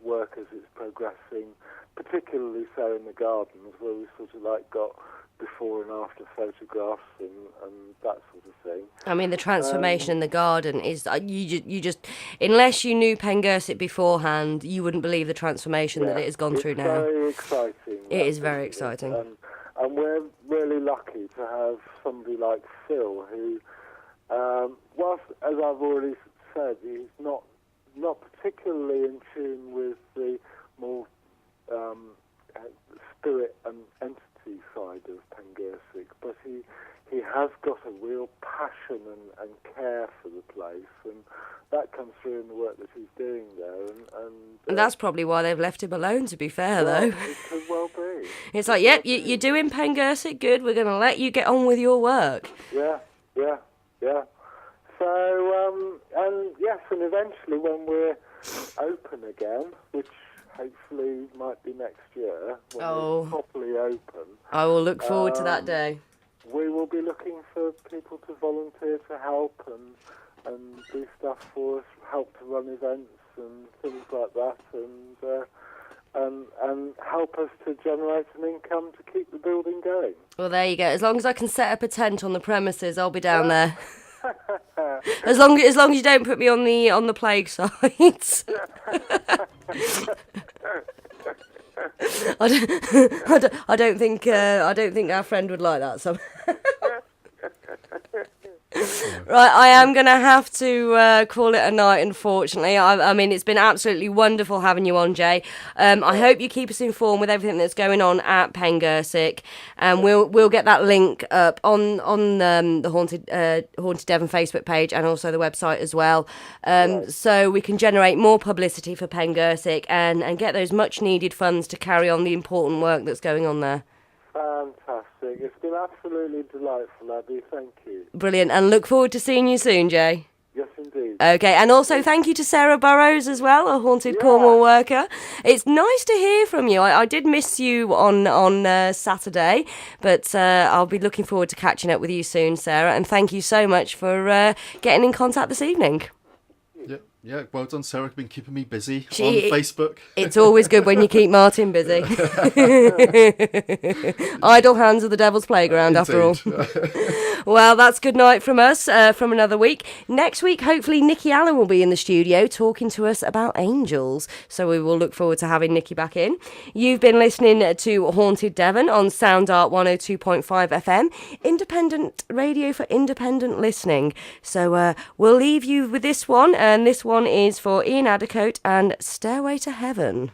work as it's progressing, particularly so in the gardens, where we sort of like got before and after photographs and that sort of thing. I mean, the transformation in the garden is, you just, unless you knew Pengersick beforehand, you wouldn't believe the transformation that it has gone through now. It's very exciting. It is very exciting. And we're really lucky to have somebody like Phil, who, whilst, as I've already said, he's not particularly in tune with the more spirit and entity side of Pengersick, but he has got a real passion and care for the place, and that comes through in the work that he's doing there. And that's probably why they've left him alone, to be fair, though. It could well be. It's like, yep, you're doing Pengersick, good, we're going to let you get on with your work. Yeah. So, and yes, and eventually when we're open again, which hopefully might be next year, when we're properly open. I will look forward to that day. We will be looking for people to volunteer to help and do stuff for us, help to run events and things like that, and help us to generate an income to keep the building going. Well, there you go. As long as I can set up a tent on the premises, I'll be down there. As long as you don't put me on the plague sites. I don't think our friend would like that. So. Right, I am going to have to call it a night, unfortunately. I mean, it's been absolutely wonderful having you on, Jay. I hope you keep us informed with everything that's going on at Pengersick, and we'll get that link up on the Haunted Devon Facebook page and also the website as well, so we can generate more publicity for Pengersick and get those much-needed funds to carry on the important work that's going on there. Fantastic. It's been absolutely delightful, Abbie. Thank you. Brilliant. And look forward to seeing you soon, Jay. Yes, indeed. Okay, and also thank you to Sarah Burrows as well, a Haunted Cornwall worker. It's nice to hear from you. I did miss you on Saturday, but I'll be looking forward to catching up with you soon, Sarah. And thank you so much for getting in contact this evening. Yeah, well done, Sarah. Been keeping me busy on Facebook. It's always good when you keep Martin busy. Idle hands are the devil's playground, after all. Well, that's good night from us from another week. Next week, hopefully, Nikki Allen will be in the studio talking to us about angels. So we will look forward to having Nikki back in. You've been listening to Haunted Devon on Sound Art 102.5 FM, independent radio for independent listening. So we'll leave you with this one, and this one is for Ian Addercote and Stairway to Heaven.